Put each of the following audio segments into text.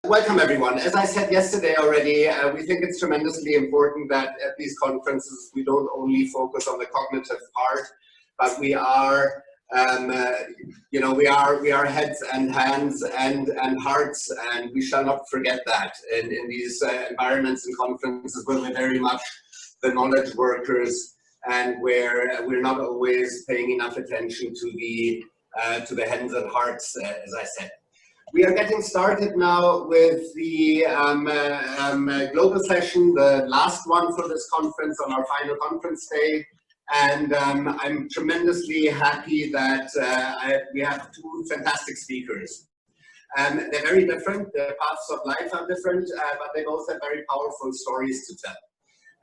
Welcome everyone. As I said yesterday already, we think it's tremendously important that at these conferences we don't only focus on the cognitive part, but we are, we are heads and hands and hearts, and we shall not forget that in these environments and conferences where we're very much the knowledge workers and where we're not always paying enough attention to the hands and hearts, as I said. We are getting started now with the global session, the last one for this conference on our final conference day. And I'm tremendously happy that we have two fantastic speakers. They're very different, their paths of life are different, but they both have very powerful stories to tell.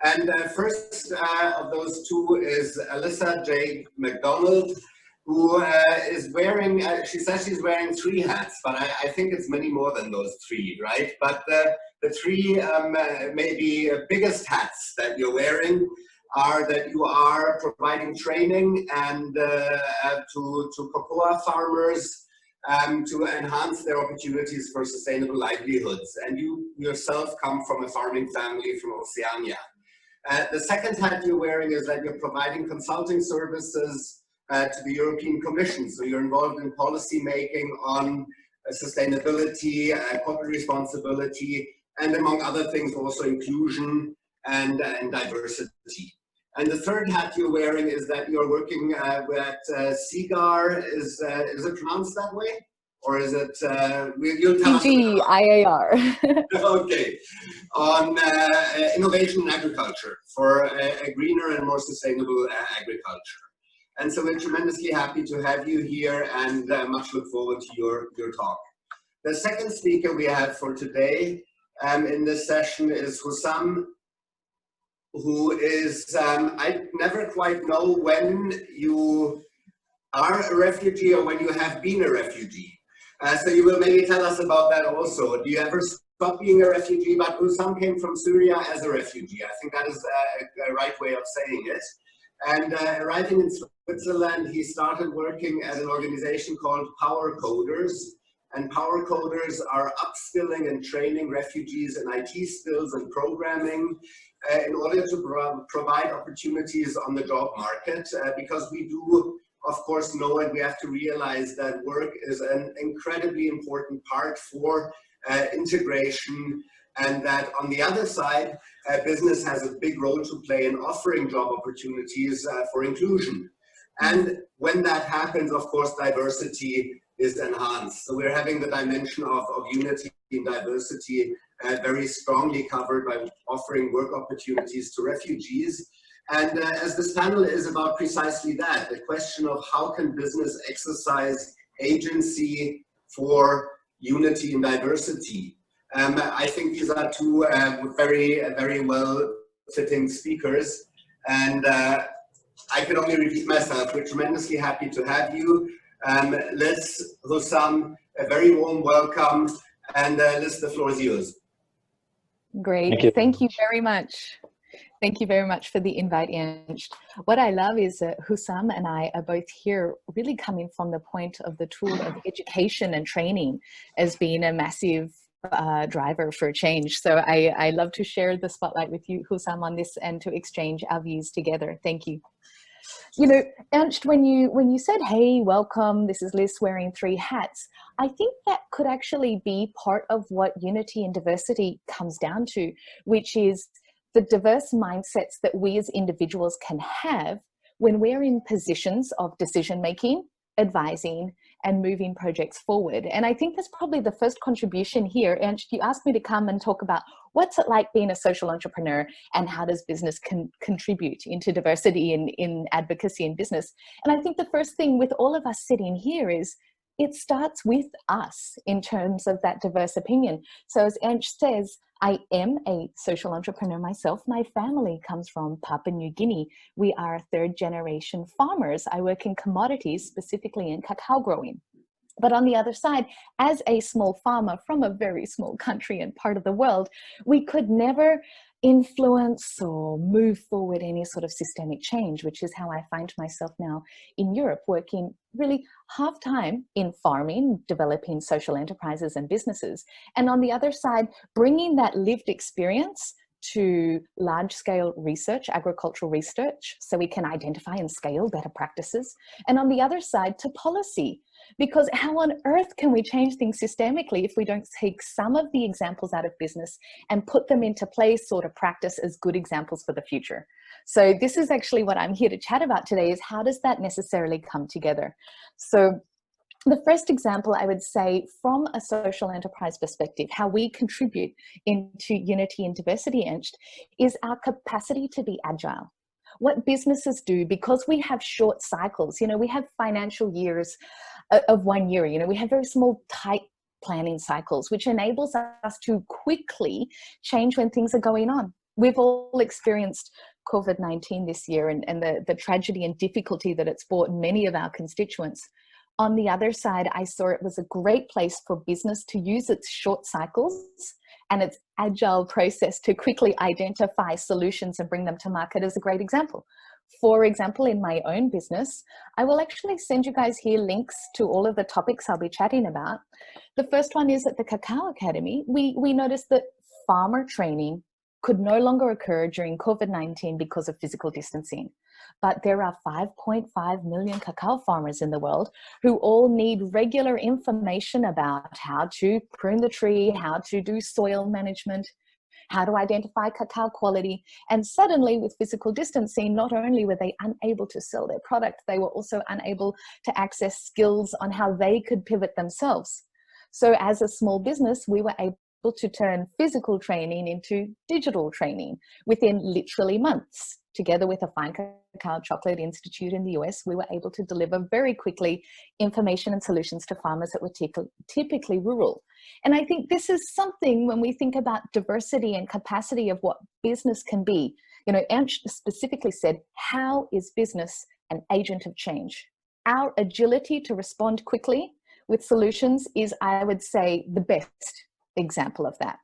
And first of those two is Alyssa J. McDonald, who is wearing, she says she's wearing 3 hats, but I think it's many more than those 3, right? But the 3 maybe biggest hats that you're wearing are that you are providing training and to cocoa farmers to enhance their opportunities for sustainable livelihoods. And you yourself come from a farming family from Oceania. The second hat you're wearing is that you're providing consulting services to the European Commission. So you're involved in policy making on sustainability, corporate responsibility, and among other things also inclusion and diversity. And the third hat you're wearing is that you're working with CIGAR. Is it pronounced that way? Or is it, you'll tell us. CGIAR. Okay, on innovation in agriculture for a greener and more sustainable agriculture. And so we're tremendously happy to have you here and much look forward to your talk. The second speaker we have for today in this session is Hussam, who is, I never quite know when you are a refugee or when you have been a refugee. So you will maybe tell us about that also. Do you ever stop being a refugee? But Hussam came from Syria as a refugee. I think that is a right way of saying it. And arriving in Switzerland, he started working at an organization called Power Coders. And Power Coders are upskilling and training refugees in IT skills and programming in order to provide opportunities on the job market. Because we do, of course, know and we have to realize that work is an incredibly important part for integration, and that on the other side, business has a big role to play in offering job opportunities for inclusion. And when that happens, of course, diversity is enhanced. So we're having the dimension of unity and diversity very strongly covered by offering work opportunities to refugees. And as this panel is about precisely that, the question of how can business exercise agency for unity and diversity. I think these are two very well fitting speakers, and I can only repeat myself. We're tremendously happy to have you. Liz, Hussam, a very warm welcome, and Liz, the floor is yours. Great, thank you very much. Thank you very much for the invite, Ernst. What I love is that Hussam and I are both here really coming from the point of the tool of education and training as being a massive driver for change. So I love to share the spotlight with you, Hussam, on this and to exchange our views together. Thank you. You know, Ernst, when you said, hey, welcome, this is Liz wearing 3 hats, I think that could actually be part of what unity and diversity comes down to, which is the diverse mindsets that we as individuals can have when we're in positions of decision-making, advising, and moving projects forward. And I think that's probably the first contribution here. And you asked me to come and talk about what's it like being a social entrepreneur and how does business contribute into diversity in advocacy and business. And I think the first thing with all of us sitting here is it starts with us in terms of that diverse opinion. So as Ernst says, I am a social entrepreneur myself. My family comes from Papua New Guinea. We are 3rd-generation farmers. I work in commodities, specifically in cacao growing. But on the other side, as a small farmer from a very small country and part of the world, we could never influence or move forward any sort of systemic change, which is how I find myself now in Europe, working really half-time in farming, developing social enterprises and businesses. And on the other side, bringing that lived experience to large-scale research, agricultural research, so we can identify and scale better practices. And on the other side, to policy. Because how on earth can we change things systemically if we don't take some of the examples out of business and put them into place or to practice as good examples for the future? So this is actually what I'm here to chat about today, is how does that necessarily come together? So the first example, I would say, from a social enterprise perspective, how we contribute into unity and diversity is our capacity to be agile. What businesses do, because we have short cycles, we have financial years of 1 year, we have very small, tight planning cycles, which enables us to quickly change when things are going on. We've all experienced COVID-19 this year and the tragedy and difficulty that it's brought many of our constituents. On the other side, I saw it was a great place for business to use its short cycles and its agile process to quickly identify solutions and bring them to market as a great example. For example, in my own business, I will actually send you guys here links to all of the topics I'll be chatting about. The first one is at the Cacao Academy. We noticed that farmer training could no longer occur during COVID-19 because of physical distancing. But there are 5.5 million cacao farmers in the world who all need regular information about how to prune the tree, how to do soil management, how to identify cacao quality. And suddenly, with physical distancing, not only were they unable to sell their product, they were also unable to access skills on how they could pivot themselves. So as a small business, we were able to turn physical training into digital training within literally months. Together with a Fine Cacao Chocolate Institute in the US, we were able to deliver very quickly information and solutions to farmers that were typically rural. And I think this is something, when we think about diversity and capacity of what business can be, Ernst specifically said, how is business an agent of change? Our agility to respond quickly with solutions is, I would say, the best example of that.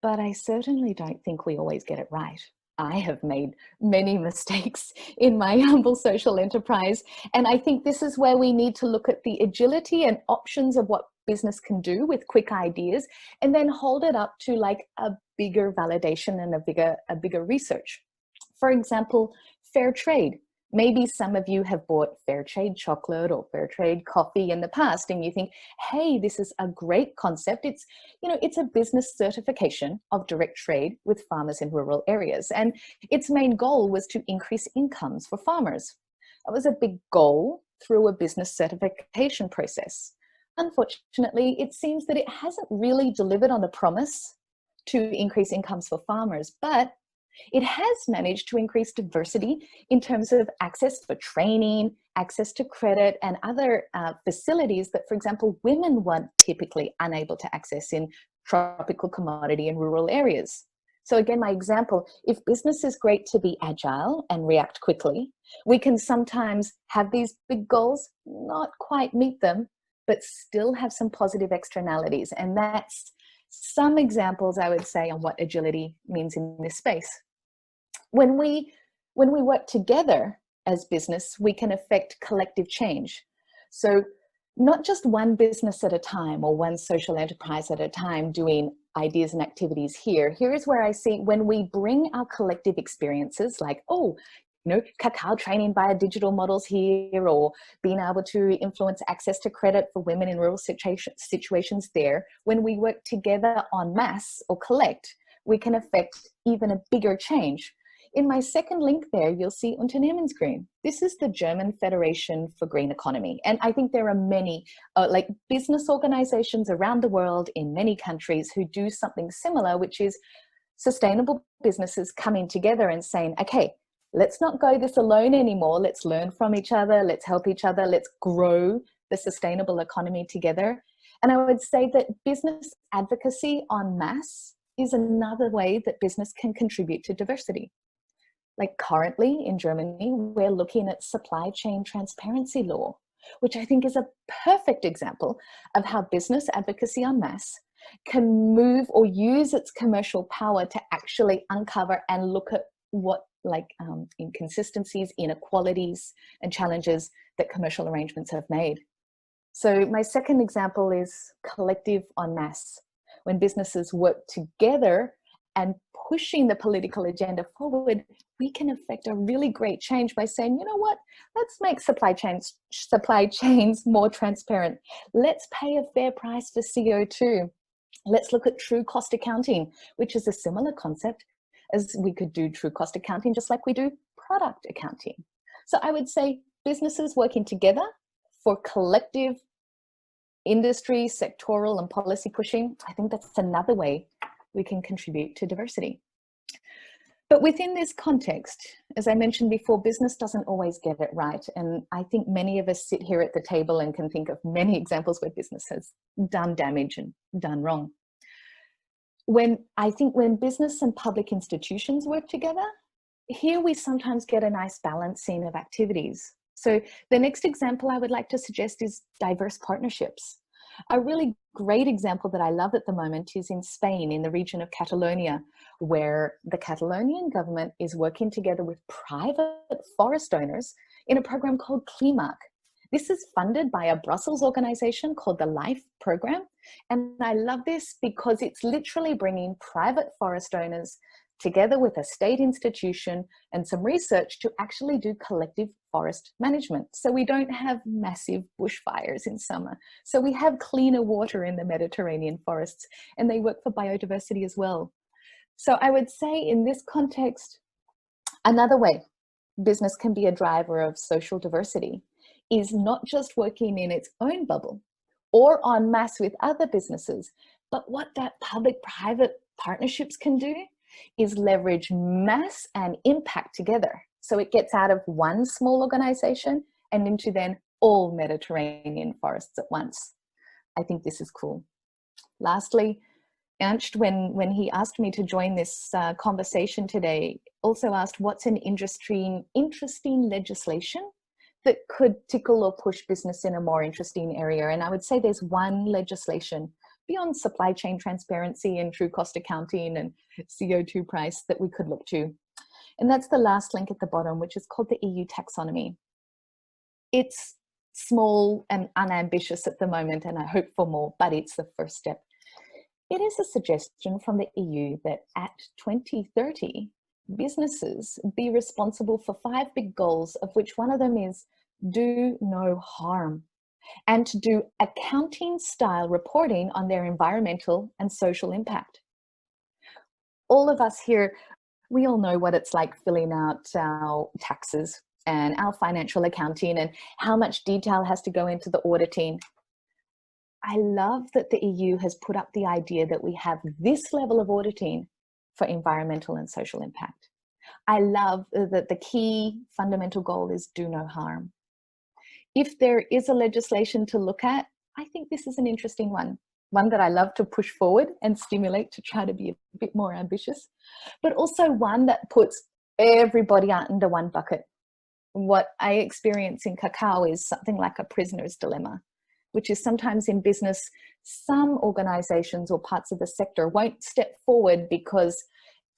But I certainly don't think we always get it right. I have made many mistakes in my humble social enterprise. And I think this is where we need to look at the agility and options of what business can do with quick ideas, and then hold it up to like a bigger validation and a bigger research. For example, fair trade. Maybe some of you have bought fair trade chocolate or fair trade coffee in the past, and you think, hey, this is a great concept. It's, it's a business certification of direct trade with farmers in rural areas. And its main goal was to increase incomes for farmers. That was a big goal through a business certification process. Unfortunately, it seems that it hasn't really delivered on the promise to increase incomes for farmers, but it has managed to increase diversity in terms of access for training, access to credit, and other facilities that, for example, women weren't typically unable to access in tropical commodity and rural areas. So again, my example, if business is great to be agile and react quickly, we can sometimes have these big goals, not quite meet them, but still have some positive externalities. And that's some examples, I would say, on what agility means in this space. When we work together as business, we can affect collective change. So not just one business at a time or one social enterprise at a time doing ideas and activities here. Here's where I see when we bring our collective experiences, like, cacao training via digital models here, or being able to influence access to credit for women in rural situations there. When we work together en masse or collect, we can affect even a bigger change. In my second link there, you'll see Unternehmensgrün. This is the German Federation for Green Economy. And I think there are many business organizations around the world in many countries who do something similar, which is sustainable businesses coming together and saying, okay, let's not go this alone anymore. Let's learn from each other. Let's help each other. Let's grow the sustainable economy together. And I would say that business advocacy en masse is another way that business can contribute to diversity. Like currently in Germany, we're looking at supply chain transparency law, which I think is a perfect example of how business advocacy en masse can move or use its commercial power to actually uncover and look at what inconsistencies, inequalities, and challenges that commercial arrangements have made. So my second example is collective en masse. When businesses work together and pushing the political agenda forward, we can affect a really great change by saying, you know what, let's make supply chains more transparent. Let's pay a fair price for CO2. Let's look at true cost accounting, which is a similar concept as we could do true cost accounting, just like we do product accounting. So I would say businesses working together for collective industry, sectoral, and policy pushing, I think that's another way we can contribute to diversity. But within this context, as I mentioned before, business doesn't always get it right. And I think many of us sit here at the table and can think of many examples where business has done damage and done wrong. I think when business and public institutions work together, here we sometimes get a nice balancing of activities. So the next example I would like to suggest is diverse partnerships. A really great example that I love at the moment is in Spain, in the region of Catalonia, where the Catalonian government is working together with private forest owners in a program called CLIMAC. This is funded by a Brussels organization called the LIFE program. And I love this because it's literally bringing private forest owners together with a state institution and some research to actually do collective forest management. So we don't have massive bushfires in summer. So we have cleaner water in the Mediterranean forests, and they work for biodiversity as well. So I would say in this context, another way business can be a driver of social diversity is not just working in its own bubble or en masse with other businesses, but what that public-private partnerships can do is leverage mass and impact together. So it gets out of one small organization and into then all Mediterranean forests at once. I think this is cool. Lastly, Ernst, when he asked me to join this conversation today, also asked what's an interesting legislation that could tickle or push business in a more interesting area. And I would say there's one legislation beyond supply chain transparency and true cost accounting and CO2 price that we could look to. And that's the last link at the bottom, which is called the EU taxonomy. It's small and unambitious at the moment, and I hope for more, but it's the first step. It is a suggestion from the EU that at 2030, businesses be responsible for 5 big goals, of which one of them is do no harm, and to do accounting style reporting on their environmental and social impact. All of us here, we all know what it's like filling out our taxes and our financial accounting and how much detail has to go into the auditing. I love that the EU has put up the idea that we have this level of auditing for environmental and social impact. I love that the key fundamental goal is do no harm. If there is a legislation to look at, I think this is an interesting one that I love to push forward and stimulate to try to be a bit more ambitious, but also one that puts everybody under one bucket. What I experience in cacao is something like a prisoner's dilemma, which is sometimes in business, some organizations or parts of the sector won't step forward because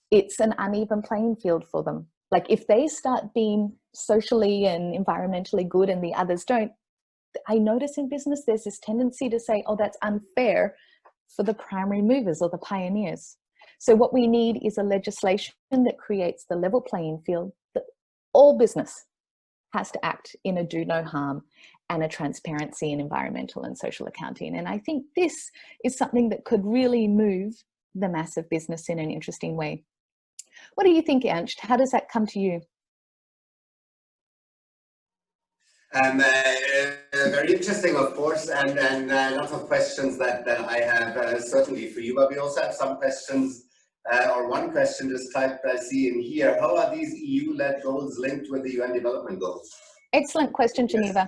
it's an uneven playing field for them. Like if they start being socially and environmentally good and the others don't, I notice in business there's this tendency to say, oh, that's unfair for the primary movers or the pioneers. So what we need is a legislation that creates the level playing field that all business has to act in a do no harm and a transparency in environmental and social accounting. And I think this is something that could really move the massive business in an interesting way. What do you think, Ernst? How does that come to you? Very interesting, of course, and lots of questions that I have certainly for you, but we also have some questions, or one question just typed I see in here. How are these EU-led goals linked with the UN development goals? Excellent question, Geneva.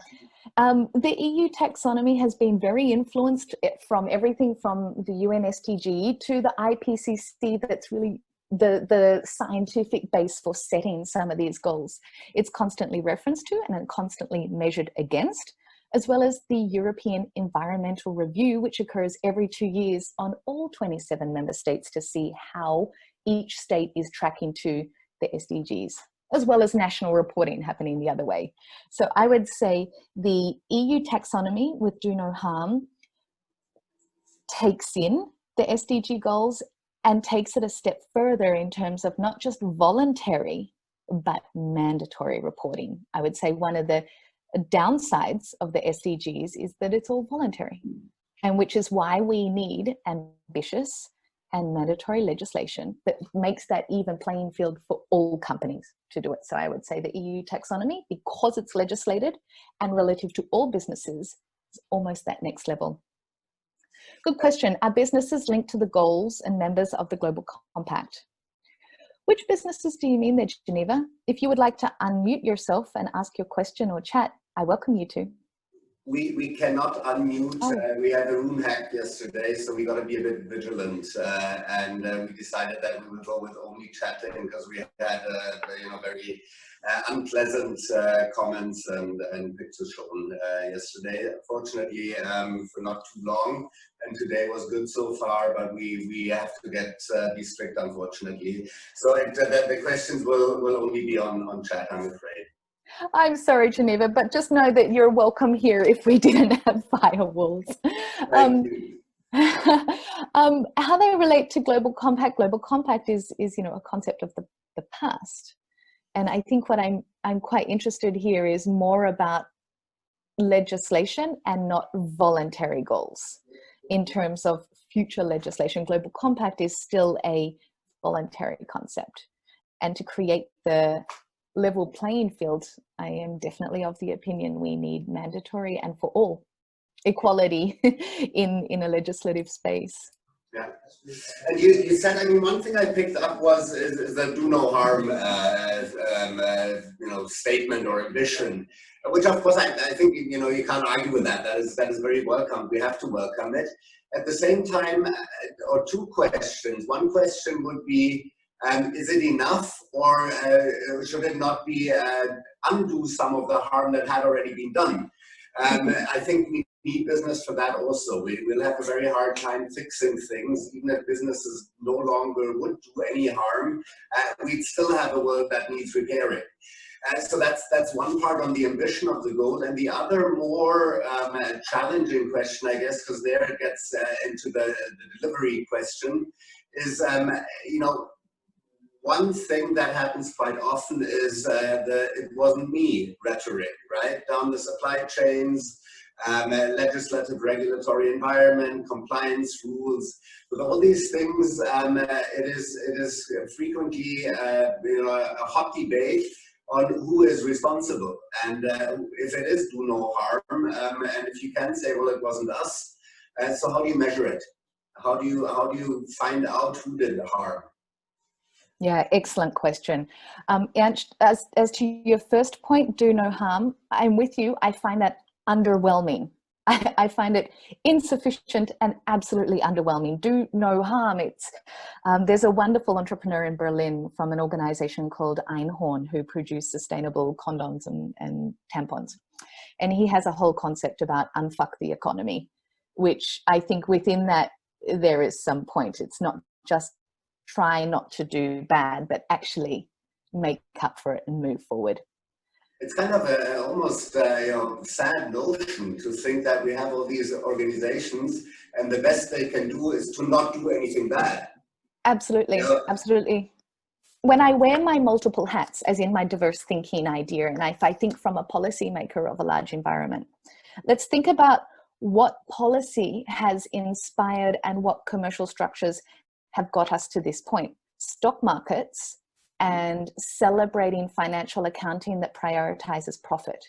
Yes. The EU taxonomy has been very influenced from everything from the UN SDG to the IPCC that's really the scientific base for setting some of these goals. It's constantly referenced to and constantly measured against as well as the European Environmental Review, which occurs every 2 years on all 27 member states to see how each state is tracking to the SDGs, as well as national reporting happening the other way. So I would say the EU taxonomy with do no harm takes in the SDG goals and takes it a step further in terms of not just voluntary, but mandatory reporting. I would say one of the downsides of the SDGs is that it's all voluntary, and which is why we need ambitious and mandatory legislation that makes that even playing field for all companies to do it. So I would say the EU taxonomy, because it's legislated and relative to all businesses, is almost that next level. Good question. Are businesses linked to the goals and members of the Global Compact? Which businesses do you mean there, Geneva? If you would like to unmute yourself and ask your question or chat, I welcome you to. We cannot unmute. Oh. We had a room hack yesterday, so we got to be a bit vigilant. And we decided that we would go with only chatting because we had very unpleasant comments and pictures shown yesterday. Fortunately, for not too long, and today was good so far. But we have to be strict, unfortunately. So the questions will only be on chat, I'm afraid. I'm sorry, Geneva, but just know that you're welcome here if we didn't have firewalls. How they relate to Global Compact. Global Compact is a concept of the past. And I think what I'm quite interested here is more about legislation and not voluntary goals. In terms of future legislation, Global Compact is still a voluntary concept. And to create the level playing field, I am definitely of the opinion we need mandatory and for all equality in a legislative space. Yeah, and you said, I mean, one thing I picked up is the do no harm statement or ambition, which of course I think you can't argue with that. That is very welcome. We have to welcome it. At the same time, or two questions. One question would be, is it enough, or should it not be undo some of the harm that had already been done? I think we need business for that also. We'll have a very hard time fixing things, even if businesses no longer would do any harm. We'd still have a world that needs repairing. So that's one part on the ambition of the goal, and the other more challenging question, I guess, because there it gets into the delivery question, is one thing that happens quite often is it wasn't me rhetoric, right? Down the supply chains, legislative regulatory environment, compliance rules. With all these things, it is frequently a hot debate on who is responsible. And if it is do no harm, and if you can say, well, it wasn't us, so how do you measure it? How do you find out who did the harm? Yeah, excellent question. And as to your first point, do no harm, I'm with you. I find that underwhelming. I find it insufficient and absolutely underwhelming. Do no harm. There's a wonderful entrepreneur in Berlin from an organization called Einhorn who produce sustainable condoms and tampons. And he has a whole concept about unfuck the economy, which I think within that there is some point. It's not just try not to do bad, but actually make up for it and move forward. It's kind of almost sad notion to think that we have all these organizations and the best they can do is to not do anything bad. Absolutely, absolutely. When I wear my multiple hats, as in my diverse thinking idea, and if I think from a policymaker of a large environment, let's think about what policy has inspired and what commercial structures have got us to this point. Stock markets and celebrating financial accounting that prioritizes profit.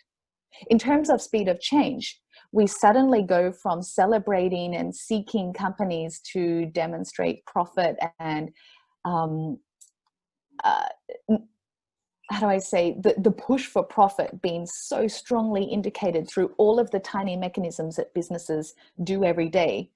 In terms of speed of change, we suddenly go from celebrating and seeking companies to demonstrate profit and how do I say, the push for profit being so strongly indicated through all of the tiny mechanisms that businesses do every day,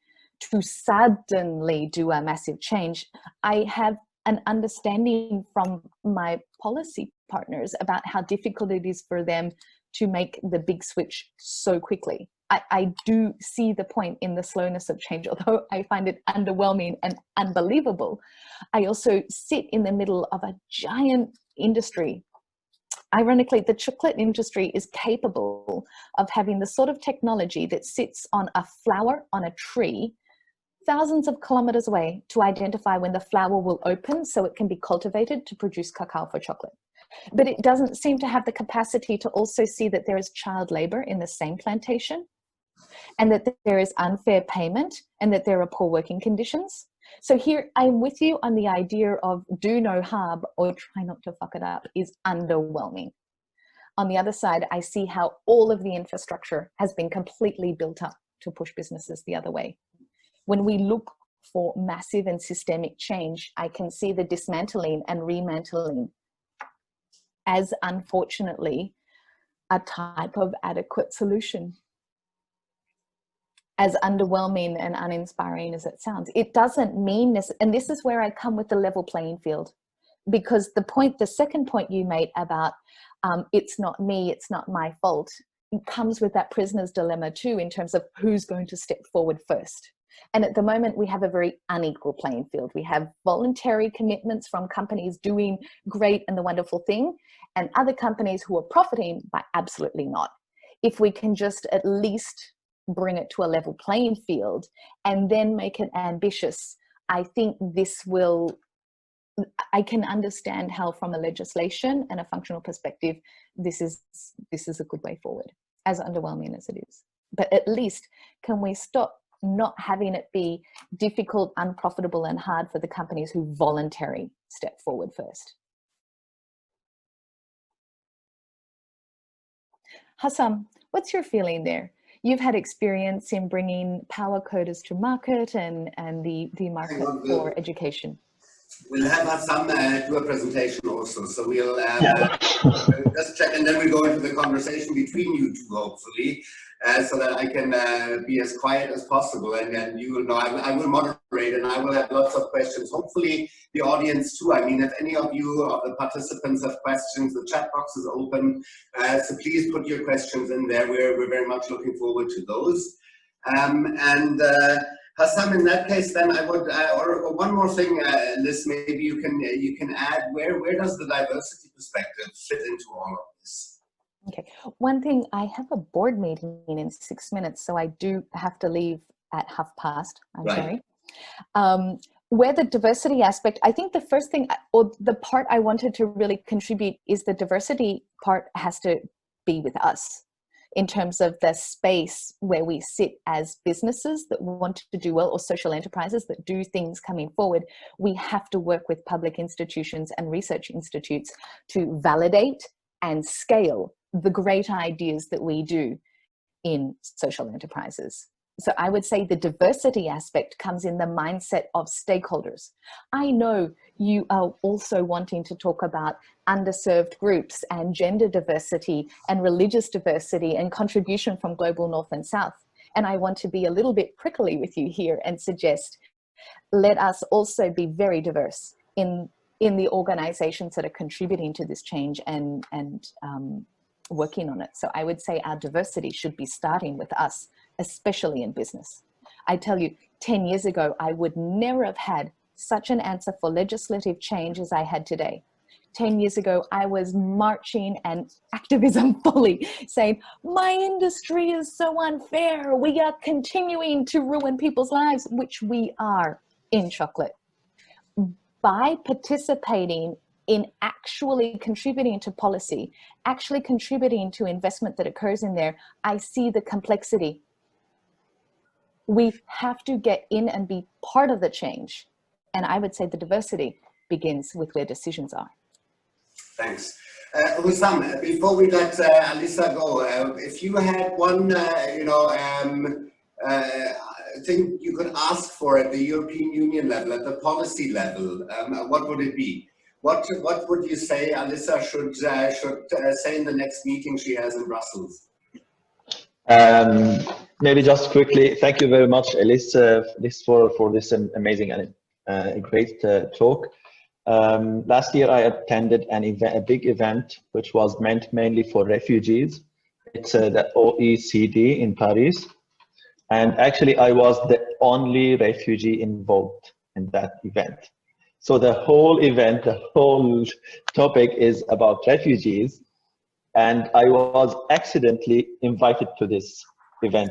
to suddenly do a massive change. I have an understanding from my policy partners about how difficult it is for them to make the big switch so quickly. I do see the point in the slowness of change, although I find it underwhelming and unbelievable. I also sit in the middle of a giant industry. Ironically, the chocolate industry is capable of having the sort of technology that sits on a flower on a tree thousands of kilometers away to identify when the flower will open so it can be cultivated to produce cacao for chocolate. But it doesn't seem to have the capacity to also see that there is child labor in the same plantation, and that there is unfair payment, and that there are poor working conditions. So here I'm with you on the idea of do no harm or try not to fuck it up is underwhelming. On the other side, I see how all of the infrastructure has been completely built up to push businesses the other way. When we look for massive and systemic change, I can see the dismantling and remantling as, unfortunately, a type of adequate solution. As underwhelming and uninspiring as it sounds, it doesn't mean this. And this is where I come with the level playing field, because the second point you made about it's not me, it's not my fault, it comes with that prisoner's dilemma too, in terms of who's going to step forward first. And at the moment, we have a very unequal playing field. We have voluntary commitments from companies doing great and the wonderful thing, and other companies who are profiting by absolutely not. If we can just at least bring it to a level playing field and then make it ambitious, I think this will, I can understand how from a legislation and a functional perspective, this is a good way forward, as underwhelming as it is. But at least can we stop not having it be difficult, unprofitable, and hard for the companies who voluntarily step forward first. Hassam, what's your feeling there? You've had experience in bringing power coders to market and the market for education. We'll have Hassam do a presentation also, so we'll just check, and then we'll go into the conversation between you two, hopefully, so that I can be as quiet as possible, and then you will know I will moderate, and I will have lots of questions. Hopefully the audience too. I mean, if any of you, of the participants, have questions, the chat box is open, so please put your questions in there. We're very much looking forward to those. Hassam, in that case, then I would, or one more thing, Liz, maybe you can add, where does the diversity perspective fit into all of this? Okay, one thing, I have a board meeting in 6 minutes, so I do have to leave at past. I'm right. Sorry. Where the diversity aspect, I think the first thing, or the part I wanted to really contribute is the diversity part has to be with us, in terms of the space where we sit as businesses that want to do well, or social enterprises that do things coming forward. We have to work with public institutions and research institutes to validate and scale the great ideas that we do in social enterprises. So I would say the diversity aspect comes in the mindset of stakeholders. I know you are also wanting to talk about underserved groups and gender diversity and religious diversity and contribution from global north and south. And I want to be a little bit prickly with you here and suggest, let us also be very diverse in the organizations that are contributing to this change and working on it. So I would say our diversity should be starting with us, especially in business. I tell you, 10 years ago, I would never have had such an answer for legislative change as I had today. 10 years ago, I was marching and activism fully, saying, my industry is so unfair. We are continuing to ruin people's lives, which we are in chocolate. By participating in actually contributing to policy, actually contributing to investment that occurs in there, I see the complexity. We have to get in and be part of the change. And I would say the diversity begins with where decisions are. Thanks. Hussam, before we let Alisa go, if you had one, thing you could ask for at the European Union level, at the policy level, what would it be? What would you say Alisa should say in the next meeting she has in Brussels? Maybe just quickly, thank you very much, Elise, for this amazing and great talk. Last year I attended a big event which was meant mainly for refugees, It's the OECD in Paris. And actually, I was the only refugee involved in that event. So the whole event, the whole topic is about refugees. And I was accidentally invited to this event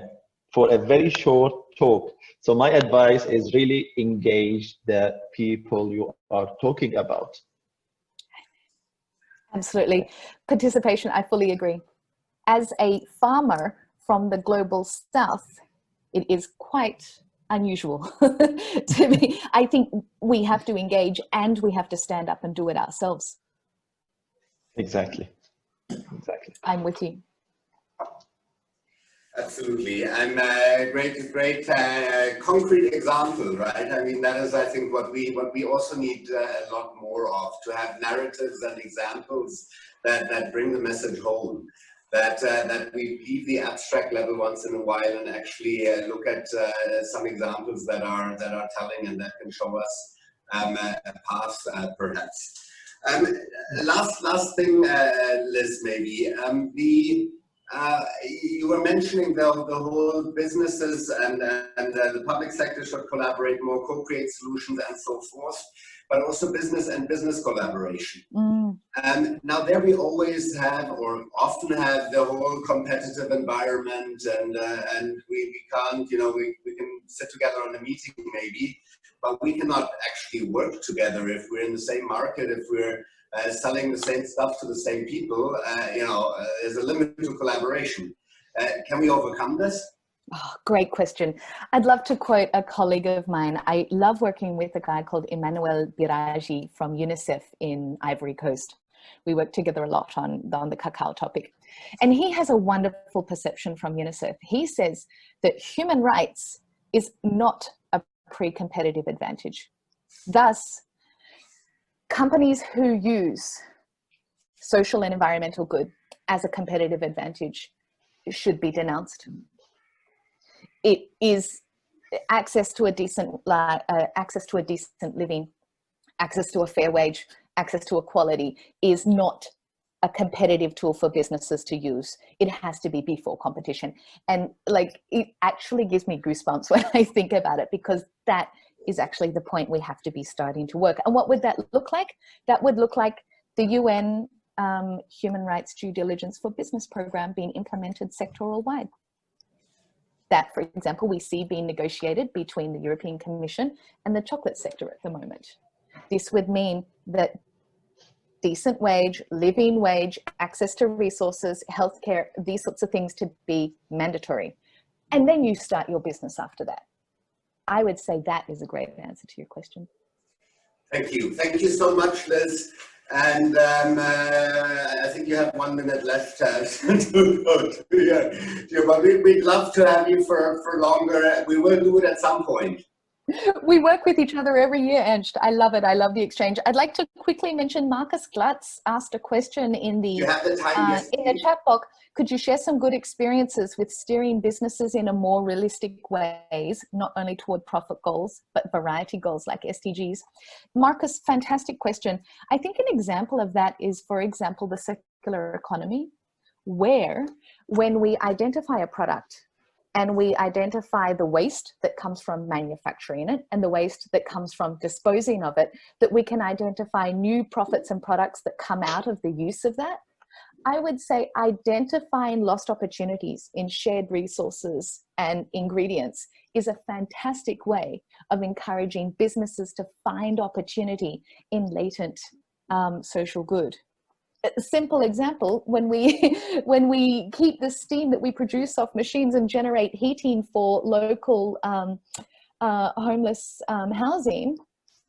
for a very short talk. So my advice is really engage the people you are talking about. Absolutely. Participation, I fully agree. As a farmer from the global south, it is quite unusual to me. I think we have to engage and we have to stand up and do it ourselves. Exactly. Exactly. I'm with you. Absolutely, and great concrete example, right? I mean, that is, I think, what we also need a lot more of, to have narratives and examples that bring the message home. That we leave the abstract level once in a while and actually look at some examples that are telling and that can show us a path, perhaps. Last thing, Liz, maybe you were mentioning the whole businesses and the public sector should collaborate more, co-create solutions and so forth, but also business and business collaboration. Now there we always have, or often have, the whole competitive environment, and we can't, you know, we can sit together on a meeting maybe, but we cannot actually work together if we're in the same market, if we're selling the same stuff to the same people. You know, there's a limit to collaboration. Can we overcome this? Oh, great question. I'd love to quote a colleague of mine. I love working with a guy called Emmanuel Biragi from UNICEF in Ivory Coast. We work together a lot on the cacao topic. And he has a wonderful perception from UNICEF. He says that human rights is not a pre-competitive advantage. Thus, companies who use social and environmental good as a competitive advantage should be denounced. It is access to a decent living, access to a fair wage, access to equality is not a competitive tool for businesses to use. It has to be before competition. And like, it actually gives me goosebumps when I think about it, because that is actually the point we have to be starting to work. And what would that look like? That would look like the UN Human Rights Due Diligence for Business program being implemented sectoral wide. That, for example, we see being negotiated between the European Commission and the chocolate sector at the moment. This would mean that decent wage, living wage, access to resources, healthcare, these sorts of things to be mandatory. And then you start your business after that. I would say that is a great answer to your question. Thank you. Thank you so much, Liz. And I think you have 1 minute left to go to your, but we'd love to have you for longer. We will do it at some point. We work with each other every year, Ernst. I love it. I love the exchange. I'd like to quickly mention Marcus Glatz asked a question in the chat box. Could you share some good experiences with steering businesses in a more realistic ways, not only toward profit goals, but variety goals like SDGs? Marcus, fantastic question. I think an example of that is, for example, the circular economy, where when we identify a product, and we identify the waste that comes from manufacturing it and the waste that comes from disposing of it, that we can identify new profits and products that come out of the use of that. I would say identifying lost opportunities in shared resources and ingredients is a fantastic way of encouraging businesses to find opportunity in latent social good. A simple example, when we keep the steam that we produce off machines and generate heating for local homeless housing,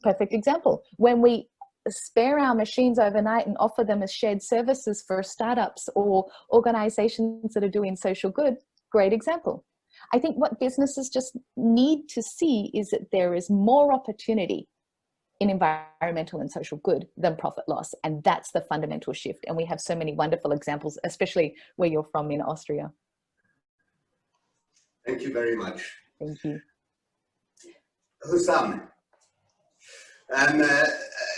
perfect example. When we spare our machines overnight and offer them as shared services for startups or organizations that are doing social good, great example. I think what businesses just need to see is that there is more opportunity in environmental and social good than profit loss. And that's the fundamental shift. And we have so many wonderful examples, especially where you're from in Austria. Thank you very much. Thank you. Hussam,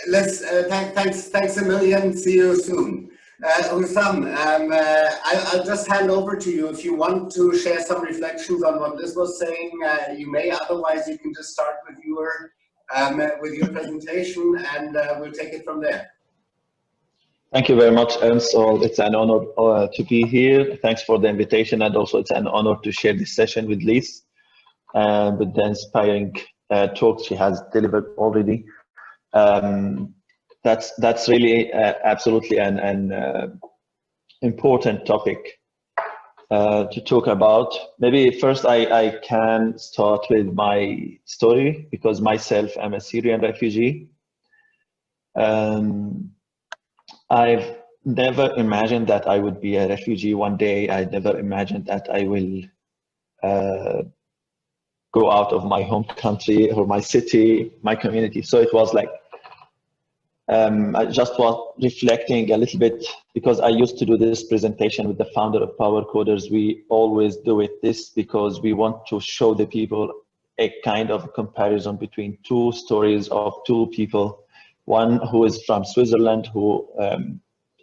thanks a million. See you soon. Hussam, I'll just hand over to you. If you want to share some reflections on what Liz was saying, you may. Otherwise, you can just start with your presentation, and we'll take it from there. Thank you very much, Ernst. So it's an honor to be here. Thanks for the invitation, and also it's an honor to share this session with Liz with the inspiring talk she has delivered already. That's really absolutely an important topic to talk about. Maybe first I can start with my story, because myself, I'm a Syrian refugee. I've never imagined that I would be a refugee one day. I never imagined that I will go out of my home country or my city, my community. So it was like, I just was reflecting a little bit, because I used to do this presentation with the founder of Power Coders. We always do this because we want to show the people a kind of comparison between two stories of two people. One who is from Switzerland, who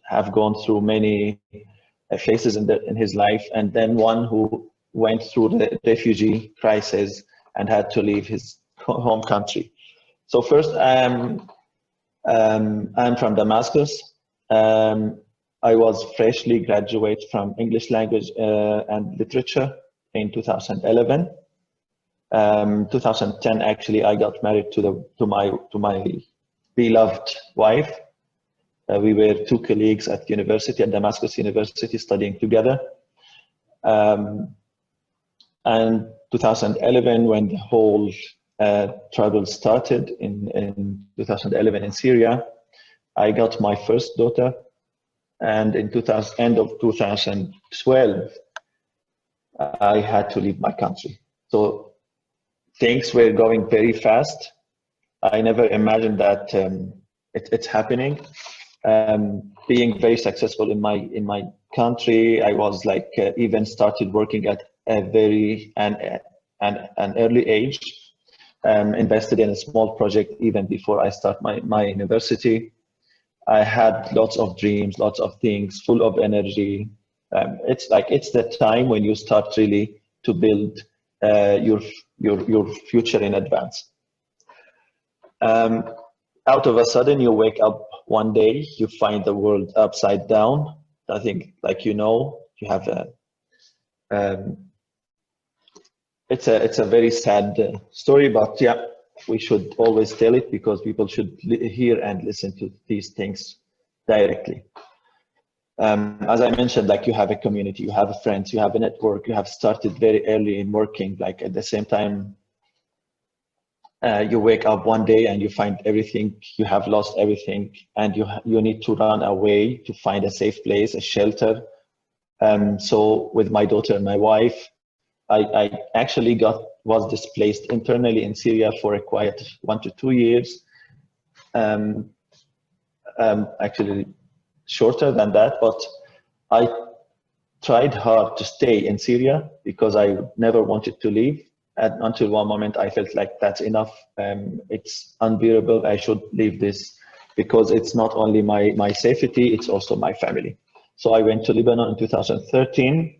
have gone through many phases in his life, and then one who went through the refugee crisis and had to leave his home country. So first, I'm from Damascus. I was freshly graduated from English language and literature in 2011. 2010, actually, I got married to my beloved wife. We were two colleagues at university, at Damascus University, studying together. And 2011, when the whole trouble started in 2011 in Syria, I got my first daughter. And in end of 2012, I had to leave my country. So things were going very fast. I never imagined that it's happening. Being very successful in my country, I was like even started working at a very an early age. Invested in a small project even before I start my university. I had lots of dreams, lots of things, full of energy. It's the time when you start really to build your future in advance. Out of a sudden, you wake up one day, you find the world upside down. I think, like you have a. It's a very sad story, but yeah, we should always tell it, because people should hear and listen to these things directly. As I mentioned, like you have a community, you have friends, you have a network, you have started very early in working, like at the same time, you wake up one day and you find everything, you have lost everything, and you need to run away to find a safe place, a shelter. So with my daughter and my wife, I actually was displaced internally in Syria for a quiet 1 to 2 years. Actually shorter than that, but I tried hard to stay in Syria because I never wanted to leave. And until one moment I felt like that's enough. It's unbearable. I should leave this, because it's not only my safety, it's also my family. So I went to Lebanon in 2013.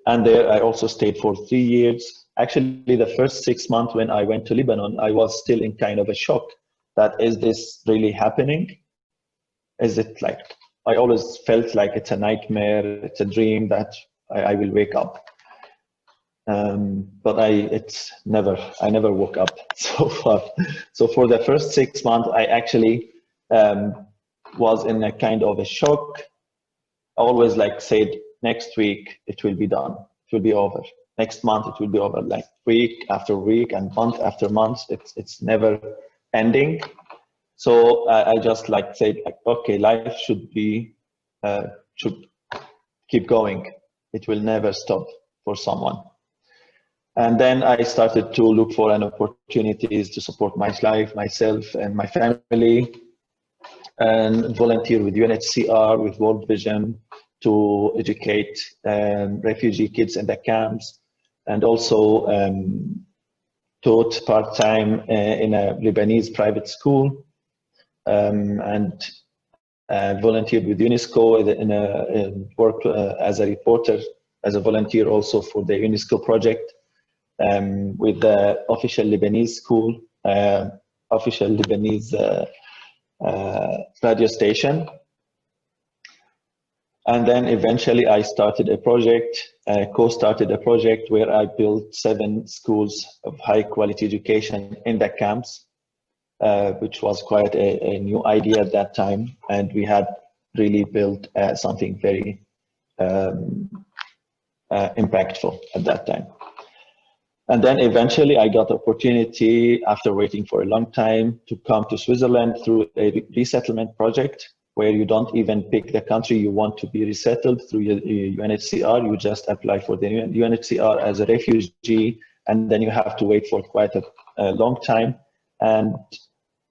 And there I also stayed for 3 years. Actually, the first 6 months when I went to Lebanon, I was still in kind of a shock. That is this really happening? Is it like, I always felt like it's a nightmare, it's a dream that I will wake up. But I never woke up so far. So for the first 6 months, I actually was in a kind of a shock. I always like said, next week it will be done, it will be over. Next month it will be over, like week after week and month after month. It's never ending. So I just like said, like, okay, life should keep going. It will never stop for someone. And then I started to look for an opportunities to support my life, myself and my family, and volunteer with UNHCR, with World Vision, to educate refugee kids in the camps, and also taught part-time in a Lebanese private school. And volunteered with UNESCO in work as a reporter, as a volunteer also for the UNESCO project with the official Lebanese school, official Lebanese radio station. And then eventually I started a project, co-started a project where I built 7 schools of high quality education in the camps, which was quite a new idea at that time. And we had really built something very impactful at that time. And then eventually I got the opportunity, after waiting for a long time, to come to Switzerland through a resettlement project where you don't even pick the country you want to be resettled through UNHCR. You just apply for the UNHCR as a refugee, and then you have to wait for quite a long time. And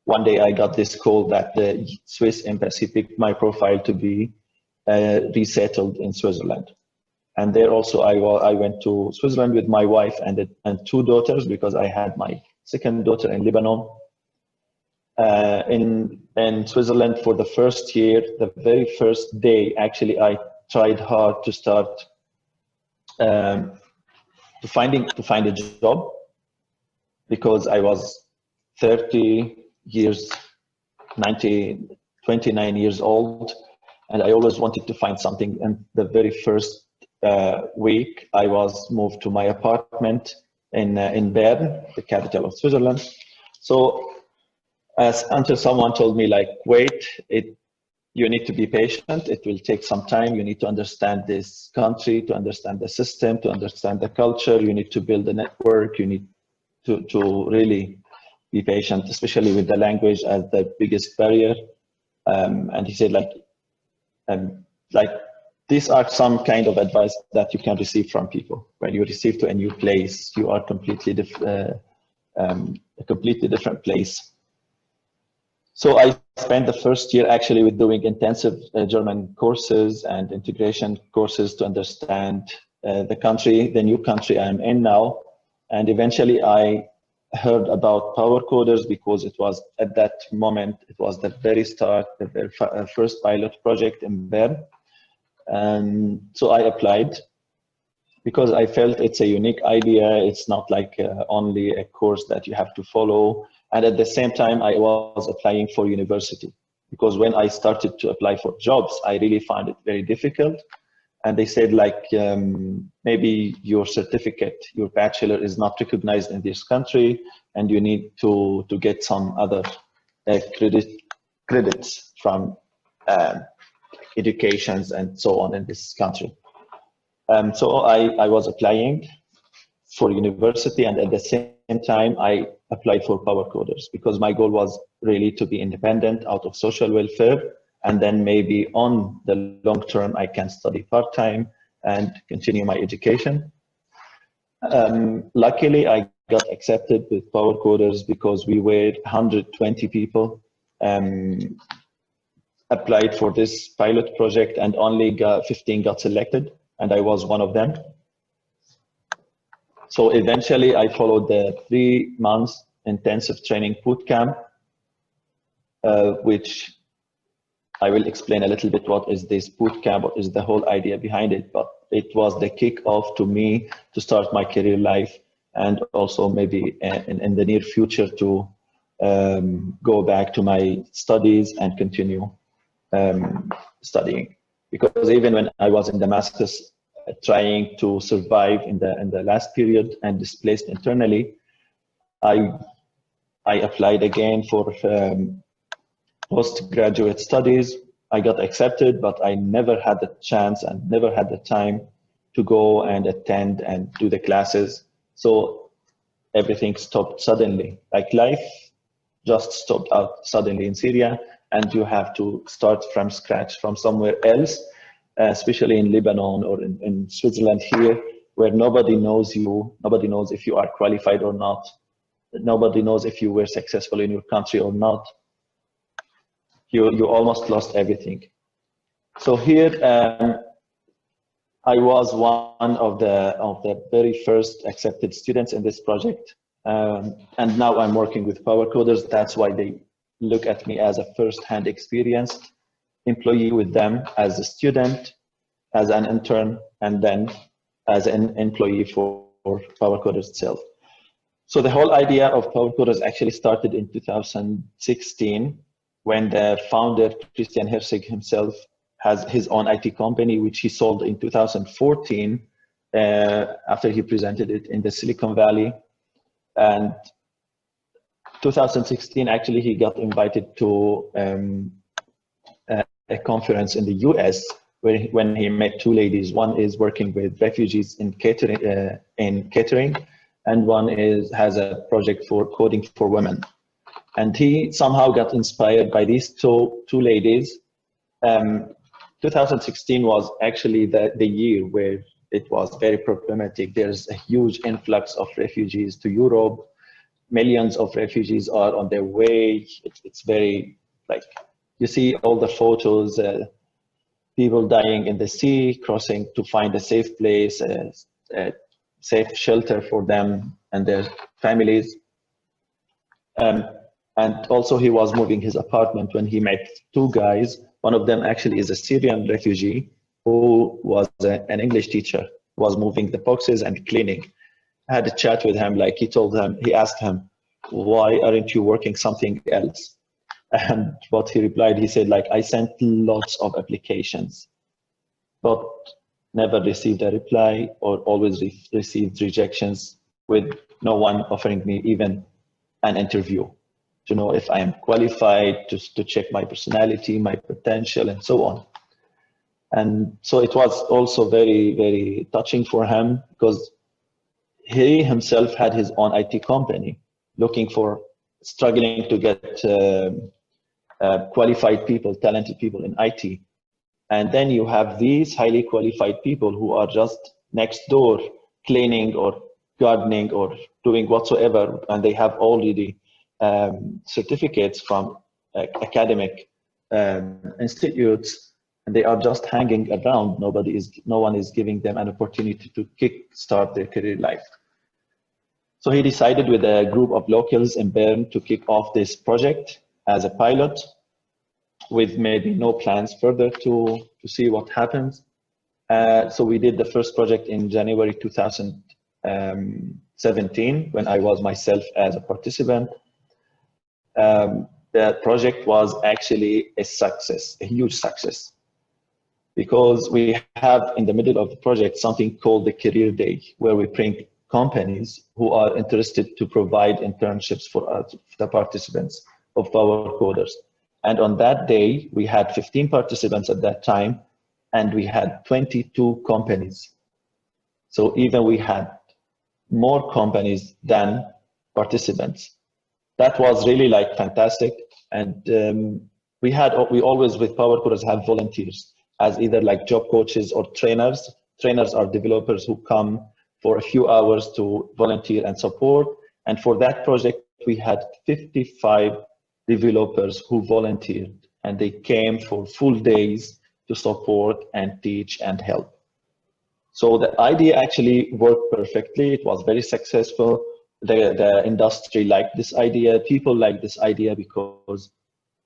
one day I got this call that the Swiss embassy picked my profile to be resettled in Switzerland. And there also I went to Switzerland with my wife and 2 daughters, because I had my second daughter in Lebanon. In Switzerland for the first year, the very first day, actually, I tried hard to start to find a job, because I was 29 years old, and I always wanted to find something. And the very first week, I was moved to my apartment in Bern, the capital of Switzerland. So until someone told me, like, wait, you need to be patient. It will take some time. You need to understand this country, to understand the system, to understand the culture. You need to build a network. You need to really be patient, especially with the language as the biggest barrier. And he said, like, these are some kind of advice that you can receive from people. When you receive to a new place, you are completely a completely different place. So I spent the first year actually with doing intensive German courses and integration courses to understand the country, the new country I'm in now. And eventually I heard about Power Coders, because it was at that moment, it was the very start, the very first pilot project in Bern. And so I applied, because I felt it's a unique idea. It's not like only a course that you have to follow. And at the same time, I was applying for university, because when I started to apply for jobs, I really found it very difficult. And they said, like, maybe your certificate, your bachelor is not recognized in this country, and you need to get some other credits from educations and so on in this country. So I was applying for university, and at the same time I applied for Power Coders, because my goal was really to be independent out of social welfare, and then maybe on the long term I can study part-time and continue my education. Luckily I got accepted with Power Coders, because we were 120 people applied for this pilot project, and only 15 got selected, and I was one of them. So eventually I followed the 3 months intensive training boot camp, which I will explain a little bit what is this boot camp, what is the whole idea behind it. But it was the kick-off to me to start my career life, and also maybe in the near future to go back to my studies and continue studying. Because even when I was in Damascus, trying to survive in the last period and displaced internally, I applied again for postgraduate studies. I got accepted, but I never had the chance and never had the time to go and attend and do the classes. So everything stopped suddenly. Like, life just stopped out suddenly in Syria, and you have to start from scratch from somewhere else, especially in Lebanon or in Switzerland here, where nobody knows you, nobody knows if you are qualified or not, nobody knows if you were successful in your country or not. You almost lost everything. So here I was one of the very first accepted students in this project, and now I'm working with Power Coders. That's why they look at me as a first-hand experience employee with them as a student, as an intern, and then as an employee for PowerCoders itself. So the whole idea of PowerCoders actually started in 2016 when the founder, Christian Herzig himself, has his own IT company, which he sold in 2014 after he presented it in the Silicon Valley. And 2016, actually, he got invited to a conference in the US when he met two ladies. One is working with refugees in catering, and one has a project for coding for women. And he somehow got inspired by these two ladies. 2016 was actually the year where it was very problematic. There's a huge influx of refugees to Europe. Millions of refugees are on their way. It's very, like, you see all the photos, people dying in the sea, crossing to find a safe place, a safe shelter for them and their families. And also he was moving his apartment when he met two guys. One of them actually is a Syrian refugee who was an English teacher, was moving the boxes and cleaning. I had a chat with him, like he asked him, why aren't you working something else? And what he replied, he said, like, I sent lots of applications, but never received a reply, or always received rejections, with no one offering me even an interview to know if I am qualified, to check my personality, my potential, and so on. And so it was also very, very touching for him, because he himself had his own IT company, struggling to get qualified people, talented people in IT. And then you have these highly qualified people who are just next door cleaning or gardening or doing whatsoever, and they have already certificates from academic institutes, and they are just hanging around. No one is giving them an opportunity to kickstart their career life. So he decided with a group of locals in Bern to kick off this project as a pilot, with maybe no plans further to see what happens. So we did the first project in January 2017, when I was myself as a participant. The project was actually a success, a huge success, because we have in the middle of the project something called the Career Day, where we bring companies who are interested to provide internships for the participants of PowerCoders. And on that day, we had 15 participants at that time, and we had 22 companies. So even we had more companies than participants. That was really like fantastic. And we always with PowerCoders have volunteers as either like job coaches or trainers. Trainers are developers who come for a few hours to volunteer and support. And for that project, we had 55 developers who volunteered, and they came for full days to support and teach and help. So the idea actually worked perfectly. It was very successful. The industry liked this idea. People liked this idea because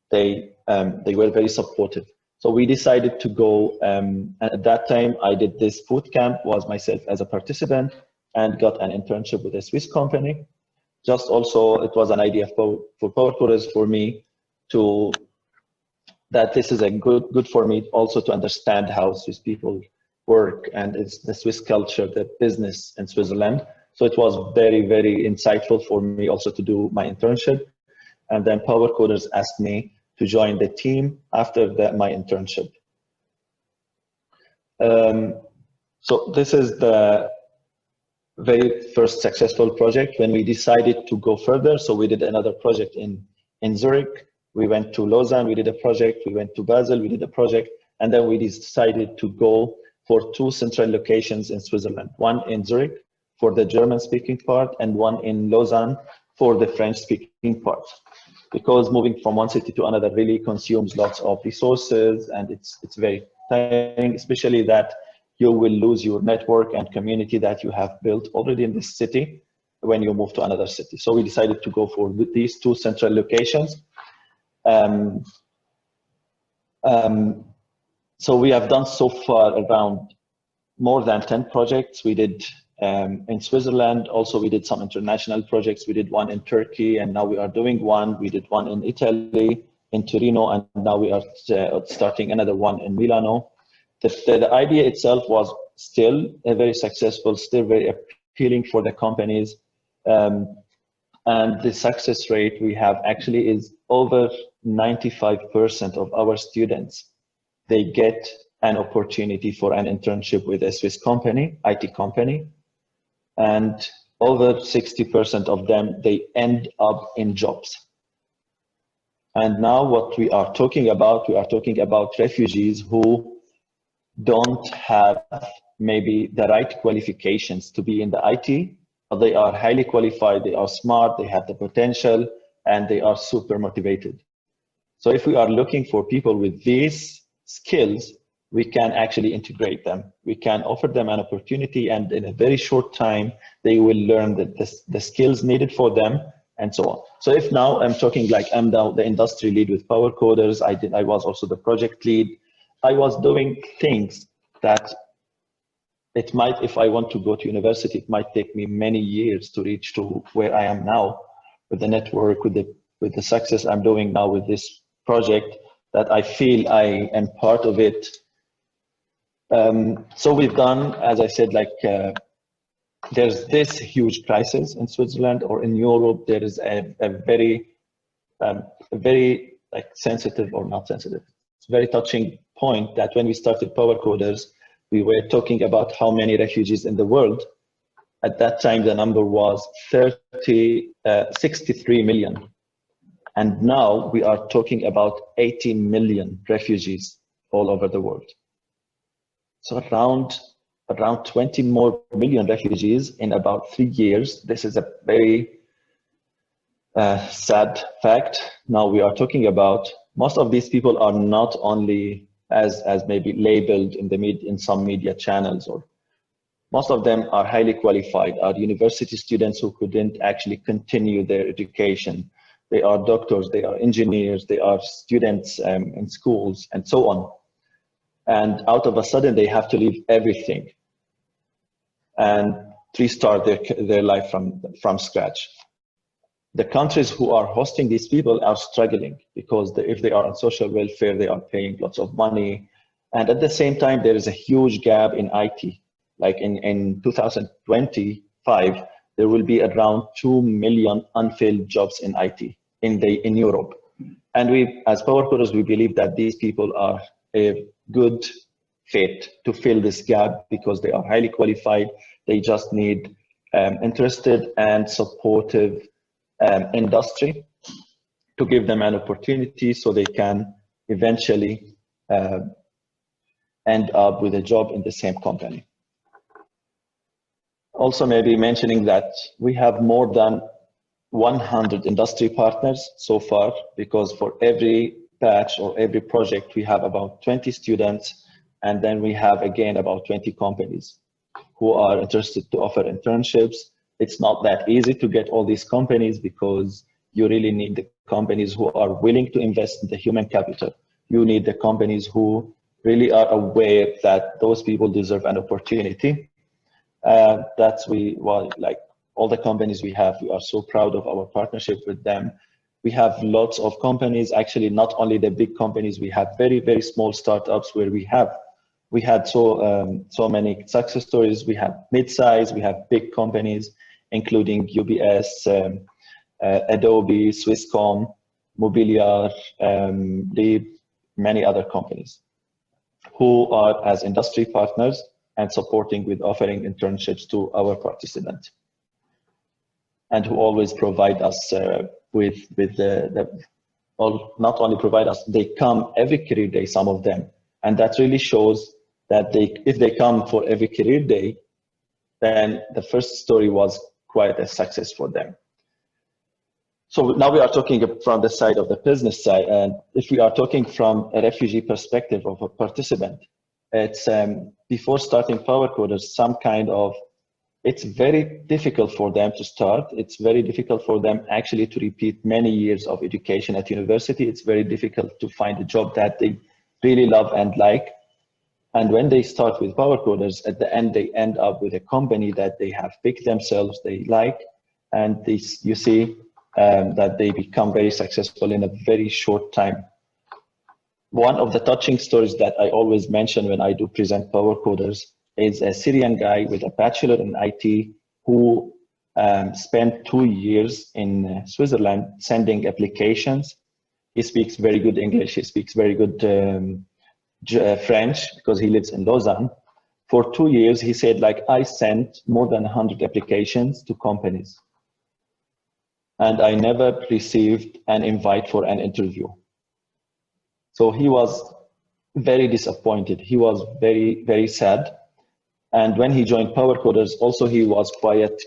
they were very supportive. So we decided to go, and at that time I did this boot camp, was myself as a participant, and got an internship with a Swiss company. Just also, it was an idea for PowerCoders for me that this is a good for me also to understand how Swiss people work, and it's the Swiss culture, the business in Switzerland. So it was very, very insightful for me also to do my internship. And then PowerCoders asked me to join the team after my internship. So this is the very first successful project. When we decided to go further, so we did another project in Zurich. We went to Lausanne, we did a project. We went to Basel, we did a project. And then we decided to go for 2 central locations in Switzerland. One in Zurich for the German-speaking part, and one in Lausanne for the French-speaking part. Because moving from one city to another really consumes lots of resources, and it's very tiring, especially that you will lose your network and community that you have built already in this city when you move to another city. So we decided to go for these 2 central locations. So we have done so far around more than 10 projects. We did in Switzerland. Also, we did some international projects. We did one in Turkey, and now we are doing one. We did one in Italy, in Torino, and now we are starting another one in Milano. The idea itself was still very successful, still very appealing for the companies. And the success rate we have actually is over 95% of our students. They get an opportunity for an internship with a Swiss company, IT company, and over 60% of them, they end up in jobs. And now what we are talking about refugees who don't have maybe the right qualifications to be in the IT, but they are highly qualified, they are smart, they have the potential, and they are super motivated. So if we are looking for people with these skills, we can actually integrate them. We can offer them an opportunity, and in a very short time, they will learn the skills needed for them, and so on. So if now I'm talking like I'm now the industry lead with Power Coders, I was also the project lead. I was doing things that it might, if I want to go to university, it might take me many years to reach to where I am now with the network, with the success I'm doing now with this project, that I feel I am part of it. So we've done, as I said, like there's this huge crisis in Switzerland or in Europe. There is a very like sensitive, or not sensitive, it's a very touching point that when we started Power Coders, we were talking about how many refugees in the world. At that time, the number was 63 million. And now we are talking about 18 million refugees all over the world. So around 20 more million refugees in about 3 years. This is a very sad fact. Now we are talking about, most of these people are not only as maybe labeled in some media channels, or most of them are highly qualified, are university students who couldn't actually continue their education. They are doctors, they are engineers, they are students in schools, and so on. And out of a sudden, they have to leave everything and restart their life from scratch. The countries who are hosting these people are struggling because if they are on social welfare, they are paying lots of money. And at the same time, there is a huge gap in IT. Like in 2025, there will be around 2 million unfilled jobs in IT in Europe. And we, as Power Coders, we believe that these people are a good fit to fill this gap because they are highly qualified. They just need interested and supportive industry to give them an opportunity so they can eventually end up with a job in the same company. Also, maybe mentioning that we have more than 100 industry partners so far, because for every batch or every project, we have about 20 students, and then we have again about 20 companies who are interested to offer internships. It's not that easy to get all these companies because you really need the companies who are willing to invest in the human capital. You need the companies who really are aware that those people deserve an opportunity. That's like all the companies we have, we are so proud of our partnership with them. We have lots of companies, actually not only the big companies, we have very, very small startups where we had so many success stories. We have mid-size, we have big companies, including UBS, Adobe, Swisscom, Mobiliar, Leap, many other companies who are as industry partners and supporting with offering internships to our participants, and who always provide us with not only provide us, they come every career day, some of them, and that really shows that if they come for every career day, then the first story was quite a success for them. So now we are talking from the side of the business side, and if we are talking from a refugee perspective of a participant, it's before starting Power Coders, it's very difficult for them to start. It's very difficult for them actually to repeat many years of education at university. It's very difficult to find a job that they really love and like. And when they start with Power Coders, at the end, they end up with a company that they have picked themselves, they like, and this, you see that they become very successful in a very short time. One of the touching stories that I always mention when I do present Power Coders is a Syrian guy with a bachelor in IT who spent 2 years in Switzerland sending applications. He speaks very good English, he speaks very good French because he lives in Lausanne. For 2 years, he said, like, I sent more than 100 applications to companies, and I never received an invite for an interview. So he was very disappointed. He was very, very sad. And when he joined Power Coders, also he was quite,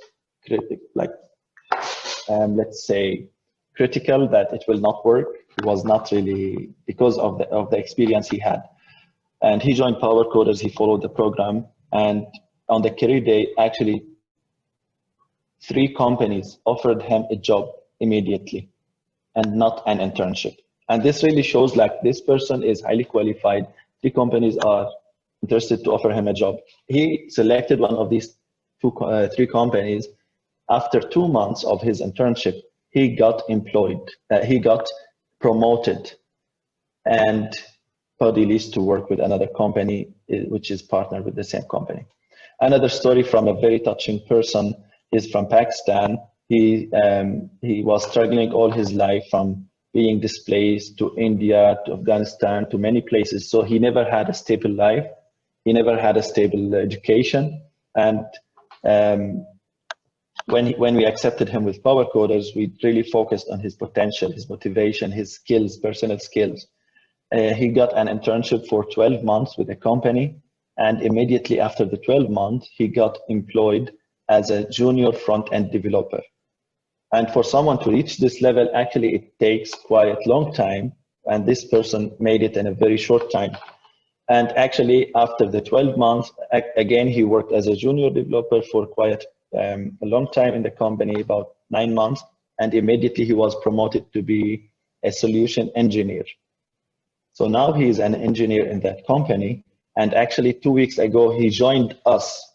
let's say, critical that it will not work. He was not really, because of the experience he had. And he joined Power Coders, he followed the program, and on the career day, actually 3 companies offered him a job immediately and not an internship. And this really shows like this person is highly qualified. 3 companies are interested to offer him a job. He selected one of these 3 companies. After 2 months of his internship, he got employed, he got promoted, and released to work with another company, which is partnered with the same company. Another story from a very touching person is from Pakistan. He was struggling all his life from being displaced to India, to Afghanistan, to many places. So he never had a stable life. He never had a stable education. And when we accepted him with Power Coders, we really focused on his potential, his motivation, his skills, personal skills. He got an internship for 12 months with a company, and immediately after the 12 months, he got employed as a junior front-end developer. And for someone to reach this level, actually it takes quite a long time, and this person made it in a very short time. And actually after the 12 months, again, he worked as a junior developer for quite a long time in the company, about 9 months, and immediately he was promoted to be a solution engineer. So now he is an engineer in that company. And actually 2 weeks ago, he joined us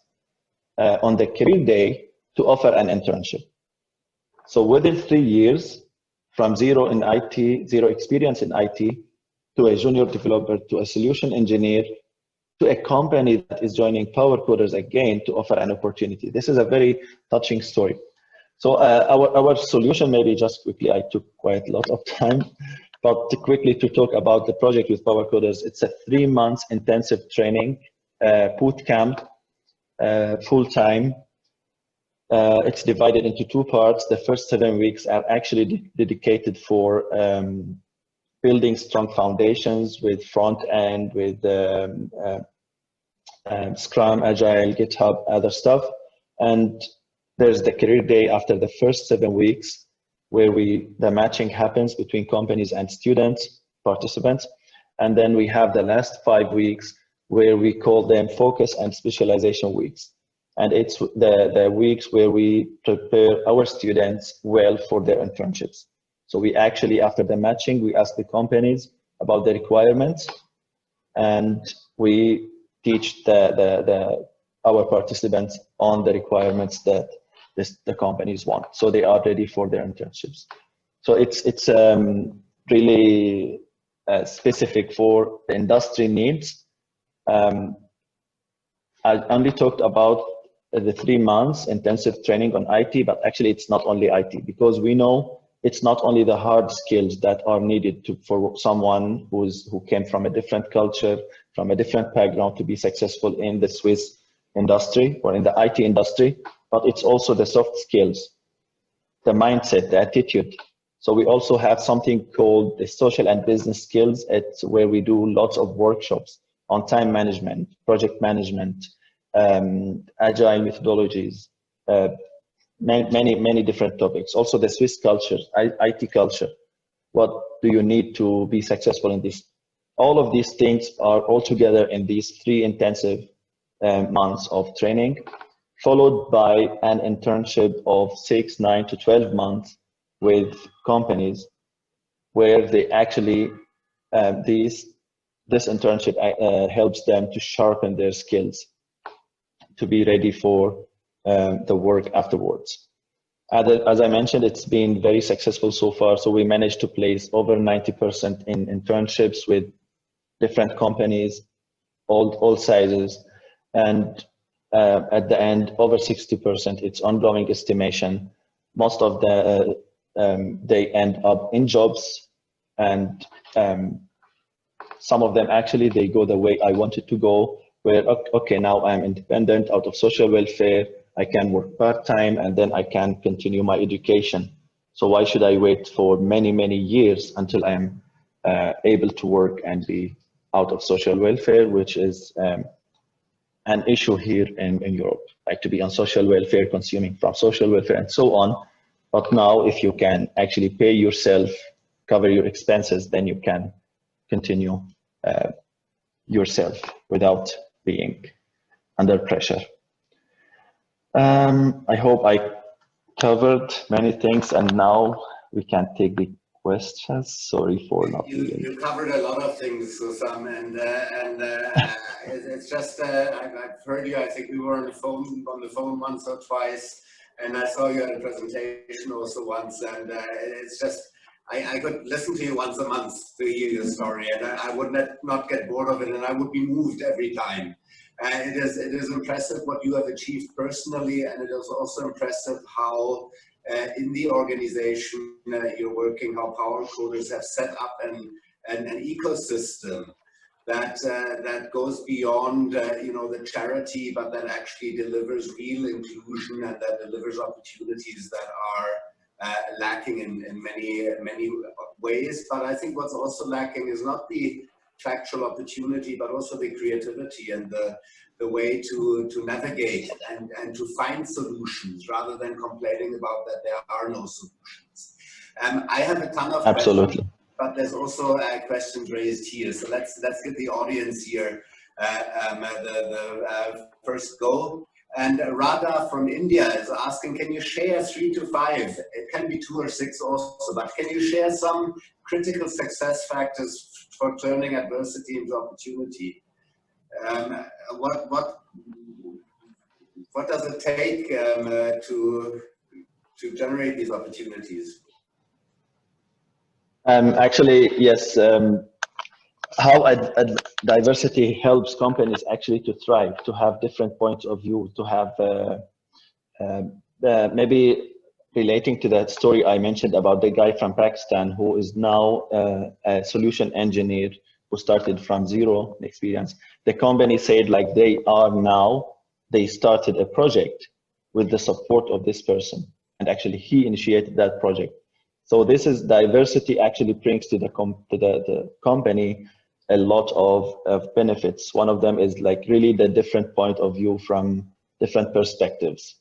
on the career day to offer an internship. So within 3 years, from zero in IT, zero experience in IT, to a junior developer, to a solution engineer, to a company that is joining Power Coders again to offer an opportunity. This is a very touching story. So our solution, maybe just quickly, I took quite a lot of time, but quickly to talk about the project with Power Coders, it's a 3 months intensive training, boot camp, full-time. It's divided into 2 parts. The first 7 weeks are actually dedicated for building strong foundations with front end, with Scrum, Agile, GitHub, other stuff. And there's the career day after the first 7 weeks, where the matching happens between companies and students, participants. And then we have the last 5 weeks where we call them focus and specialization weeks. And it's the weeks where we prepare our students well for their internships. So we actually, after the matching, we ask the companies about the requirements, and we teach our participants on the requirements that the companies want, so they are ready for their internships. So it's really specific for the industry needs. I only talked about the 3 months intensive training on IT, but actually it's not only IT, because we know it's not only the hard skills that are needed for someone who came from a different culture, from a different background, to be successful in the Swiss industry or in the IT industry, but it's also the soft skills, the mindset, the attitude. So we also have something called the social and business skills. It's where we do lots of workshops on time management, project management, agile methodologies, many different topics. Also the Swiss culture, IT culture. What do you need to be successful in this? All of these things are all together in these 3 intensive months of training, followed by an internship of 6, 9 to 12 months with companies, where they actually, this internship helps them to sharpen their skills to be ready for the work afterwards. As I mentioned, it's been very successful so far. So we managed to place over 90% in internships with different companies, all sizes. And at the end, over 60%, it's ongoing estimation. Most of the, they end up in jobs, and some of them actually, they go the way I wanted to go, where, okay, now I'm independent out of social welfare, I can work part-time, and then I can continue my education. So why should I wait for many, many years until I'm able to work and be out of social welfare, which is an issue here in Europe, like to be on social welfare, consuming from social welfare and so on. But now if you can actually pay yourself, cover your expenses, then you can continue yourself without being under pressure. I hope I covered many things, and now we can take the questions. Sorry for not. You covered a lot of things, Susam, and it's just I've heard you. I think we were on the phone once or twice, and I saw you at a presentation also once, and it's just I could listen to you once a month to hear your story, and I would not get bored of it, and I would be moved every time. It is impressive what you have achieved personally, and it is also impressive how in the organization you're working, how Power Coders have set up an ecosystem that goes beyond the charity, but that actually delivers real inclusion and that delivers opportunities that are lacking in many ways. But I think what's also lacking is not the factual opportunity, but also the creativity and the way to navigate and to find solutions rather than complaining about that there are no solutions. I have a ton of questions, but there's also questions raised here. So let's give the audience here the first go. And Radha from India is asking, can you share 3 to 5? It can be 2 or 6 also, but can you share some critical success factors for turning adversity into opportunity? What does it take to generate these opportunities? Actually, yes. How diversity helps companies actually to thrive, to have different points of view, to have maybe relating to that story I mentioned about the guy from Pakistan who is now a solution engineer who started from zero experience. The company said like they started a project with the support of this person, and actually he initiated that project. So this is diversity actually brings to the company a lot of benefits. One of them is like really the different point of view from different perspectives.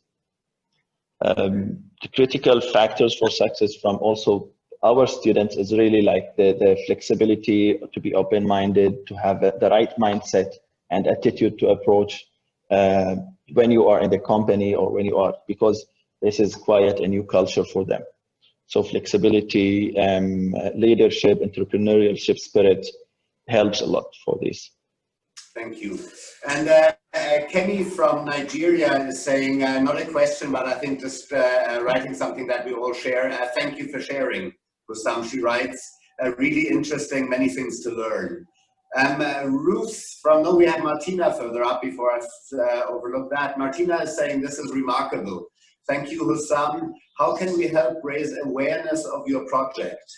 The critical factors for success from also our students is really like the flexibility, to be open-minded, to have the right mindset and attitude to approach when you are in the company or when you are, because this is quite a new culture for them. So flexibility, leadership, entrepreneurship spirit helps a lot for this. Thank you. And Kenny from Nigeria is saying, not a question, but I think just writing something that we all share. Thank you for sharing, Hussam. She writes, really interesting, many things to learn. Ruth from, no, we have Martina further up before I overlook that. Martina is saying, this is remarkable. Thank you, Hussam. How can we help raise awareness of your project?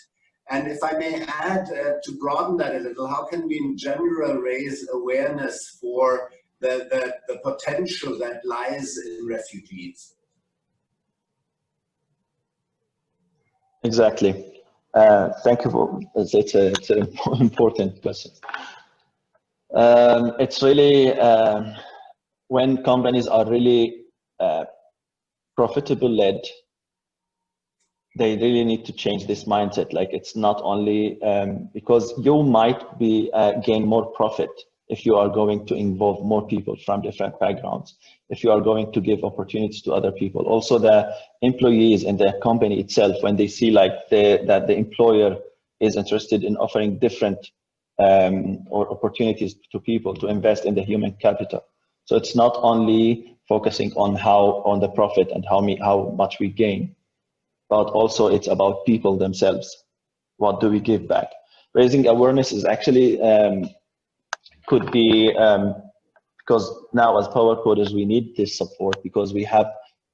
And if I may add, to broaden that a little, how can we in general raise awareness for the potential that lies in refugees? Exactly. Thank you for, it's an important question. It's really, when companies are really profitable led, they really need to change this mindset. Like it's not only because you might be gain more profit if you are going to involve more people from different backgrounds, if you are going to give opportunities to other people. Also the employees in the company itself, when they see like that the employer is interested in offering different or opportunities to people to invest in the human capital. So it's not only focusing on the profit and how much we gain, but also it's about people themselves. What do we give back? Raising awareness is actually could be because now as power coders we need this support, because we have,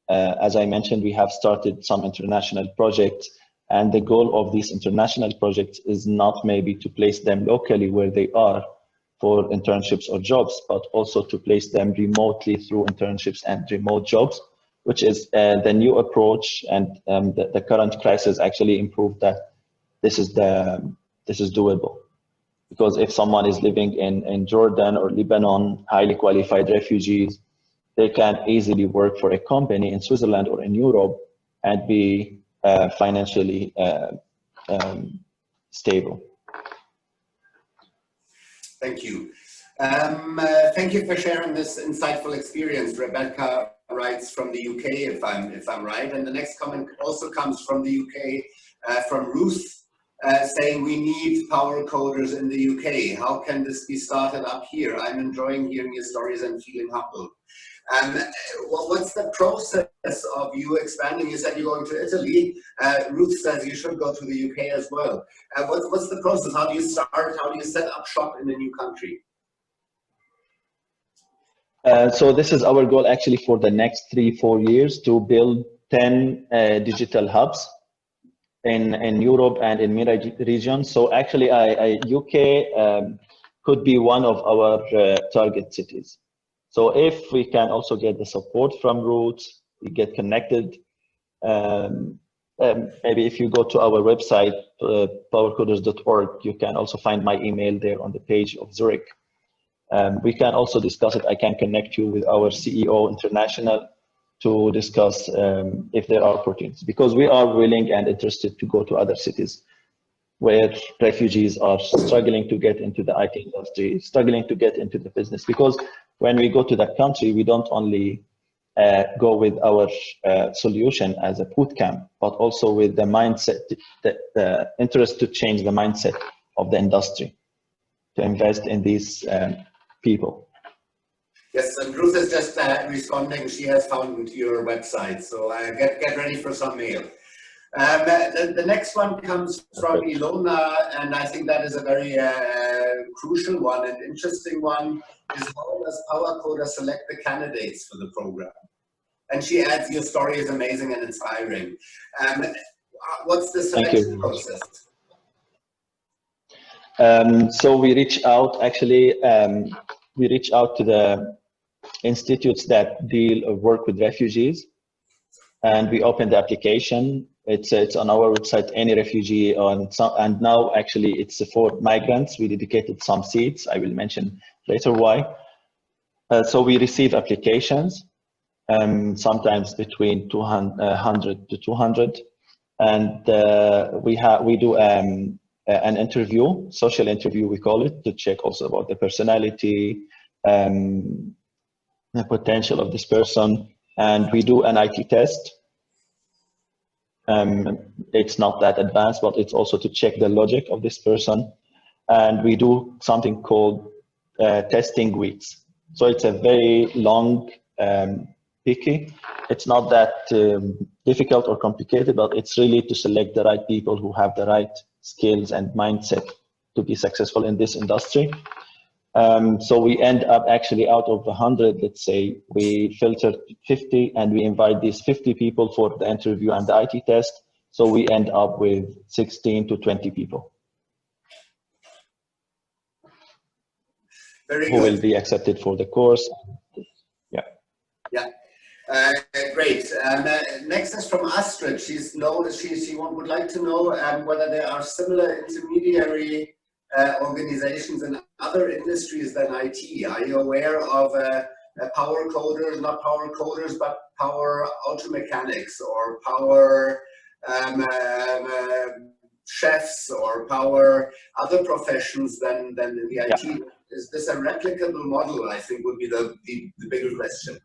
as I mentioned, we have started some international projects, and the goal of these international projects is not maybe to place them locally where they are for internships or jobs, but also to place them remotely through internships and remote jobs, which is the new approach, and the current crisis actually improved that this is doable. Because if someone is living in Jordan or Lebanon, highly qualified refugees, they can easily work for a company in Switzerland or in Europe and be financially stable. Thank you. Thank you for sharing this insightful experience. Rebecca writes from the UK, if I'm right, and the next comment also comes from the UK, from Ruth, saying we need power coders in the UK. How can this be started up here? I'm enjoying hearing your stories and feeling humbled. What's the process of you expanding? You said you're going to Italy. Ruth says you should go to the UK as well. What's the process? How do you start? How do you set up shop in a new country? So this is our goal actually for the next 3-4 years, to build 10 digital hubs in Europe and in MENA region. So actually UK could be one of our target cities. So if we can also get the support from Roots, we get connected. Maybe if you go to our website, powercoders.org, you can also find my email there on the page of Zurich. We can also discuss it. I can connect you with our CEO International to discuss if there are opportunities, because we are willing and interested to go to other cities where refugees are struggling to get into the IT industry, struggling to get into the business. Because when we go to that country, we don't only go with our solution as a boot camp, but also with the mindset, the interest to change the mindset of the industry, to invest in these people. Yes, and Ruth is just responding. She has found your website, so get ready for some mail. The next one comes from Ilona, and I think that is a very crucial one and interesting one, is how does PowerCoder select the candidates for the program? And she adds, your story is amazing and inspiring. What's the selection process? So we reach out, actually, we reach out to the institutes that deal or work with refugees, and we open the application. It's on our website, any refugee, and now actually it's for migrants. We dedicated some seats. I will mention later why. So we receive applications, sometimes between 100 to 200, and we do an interview, social interview we call it, to check also about the personality, the potential of this person, and we do an IT test. It's not that advanced, but it's also to check the logic of this person, and we do something called testing weeks. So it's a very long, picky. It's not that difficult or complicated, but it's really to select the right people who have the right skills and mindset to be successful in this industry. So we end up actually out of 100, let's say, we filter 50 and we invite these 50 people for the interview and the IT test. So we end up with 16 to 20 people. Very who good. will be accepted for the course. Yeah. Yeah. Great. Next is from Astrid. She would like to know whether there are similar intermediary organizations in other industries than IT. Are you aware of power coders, not power coders, but power auto mechanics, or power chefs, or power other professions than in the IT? Yeah. Is this a replicable model, I think, would be the bigger question.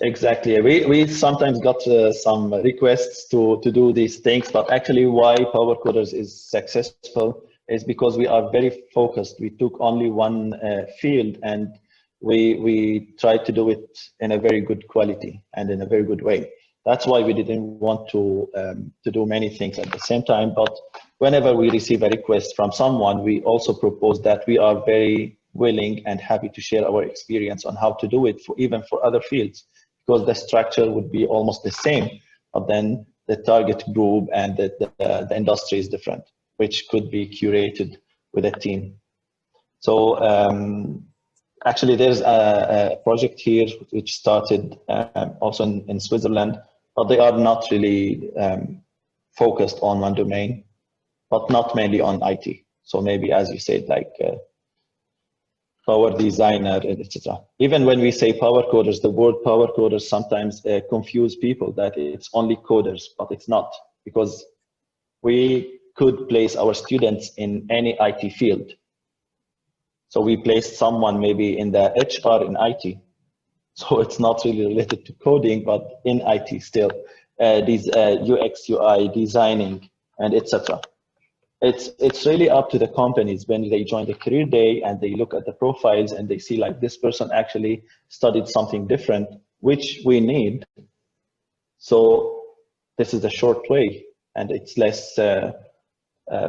Exactly. We sometimes got some requests to do these things, but actually why Power Coders is successful is because we are very focused. We took only one field, and we tried to do it in a very good quality and in a very good way. That's why we didn't want to do many things at the same time. But whenever we receive a request from someone, we also propose that we are very willing and happy to share our experience on how to do it even for other fields, because the structure would be almost the same, but then the target group and the industry is different, which could be curated with a team. So actually, there's a project here which started also in Switzerland, but they are not really focused on one domain, but not mainly on IT. So maybe, as you said, like power designer, etc. Even when we say power coders, the word power coders sometimes confuse people that it's only coders, but it's not, because we could place our students in any IT field. So we placed someone maybe in the HR in IT. So it's not really related to coding, but in IT still, these UX, UI, designing, and etc. It's really up to the companies when they join the career day and they look at the profiles and they see like this person actually studied something different, which we need. So this is a short way, and it's less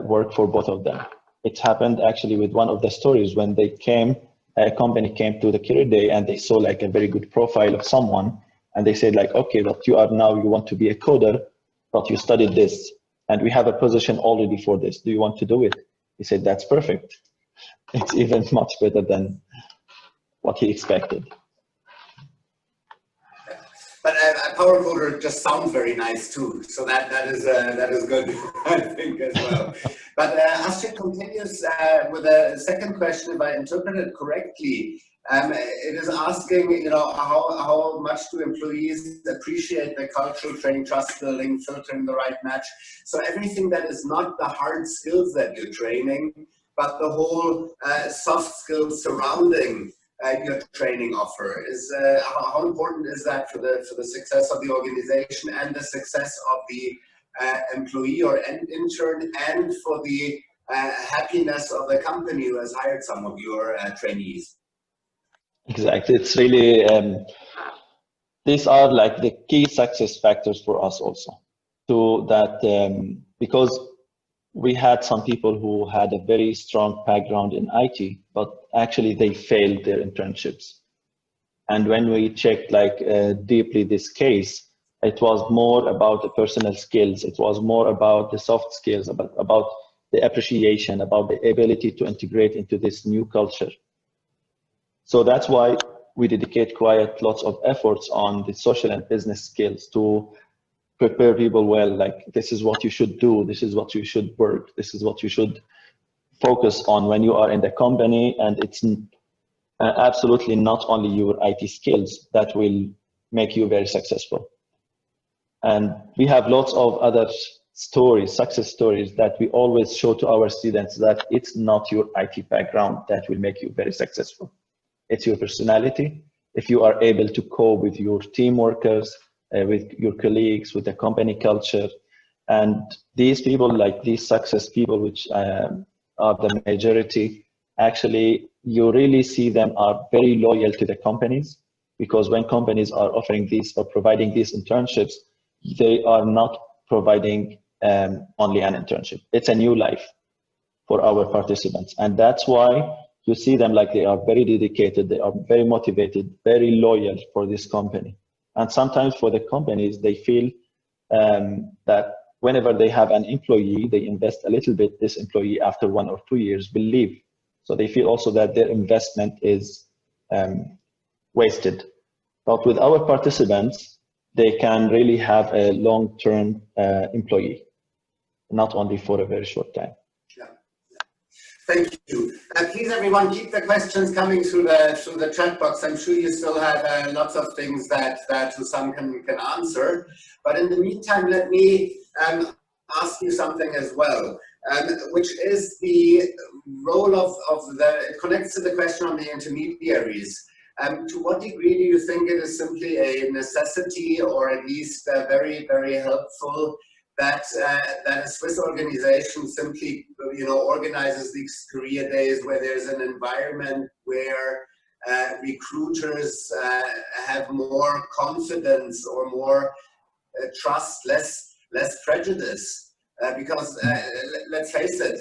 work for both of them. It happened actually with one of the stories when they came, a company came to the career day and they saw like a very good profile of someone, and they said like, okay, but you want to be a coder, but you studied this, and we have a position already for this. Do you want to do it? He said, that's perfect. It's even much better than what he expected. But a power coder just sounds very nice too, so that is good, I think, as well. But Astrid continues with a second question, if I interpret it correctly. It is asking, you know, how much do employees appreciate the cultural training, trust building, filtering the right match? So everything that is not the hard skills that you're training, but the whole soft skills surrounding your training offer is how important is that for the success of the organization and the success of the employee or intern, and for the happiness of the company who has hired some of your trainees? Exactly. It's really, these are like the key success factors for us also. To that, because we had some people who had a very strong background in IT, but actually they failed their internships. And when we checked like deeply this case, it was more about the personal skills. It was more about the soft skills, about the appreciation, about the ability to integrate into this new culture. So that's why we dedicate quite lots of efforts on the social and business skills to prepare people well, like this is what you should do, this is what you should work, this is what you should focus on when you are in the company. And it's absolutely not only your IT skills that will make you very successful. And we have lots of other stories, success stories, that we always show to our students, that it's not your IT background that will make you very successful. It's your personality. If you are able to cope with your team workers, with your colleagues, with the company culture. And these people, like these success people, which are the majority, actually, you really see them are very loyal to the companies, because when companies are offering these or providing these internships, they are not providing only an internship. It's a new life for our participants. And that's why you see them like they are very dedicated, they are very motivated, very loyal for this company. And sometimes for the companies, they feel that whenever they have an employee, they invest a little bit, this employee after 1 or 2 years will leave. So they feel also that their investment is wasted. But with our participants, they can really have a long-term employee, not only for a very short time. Thank you. Please, everyone, keep the questions coming through the chat box. I'm sure you still have lots of things that Hussam can answer. But in the meantime, let me ask you something as well, which is the role of it connects to the question on the intermediaries. To what degree do you think it is simply a necessity, or at least very, very helpful, that a Swiss organization simply, organizes these career days where there's an environment where recruiters have more confidence or more trust, less prejudice. Because let's face it,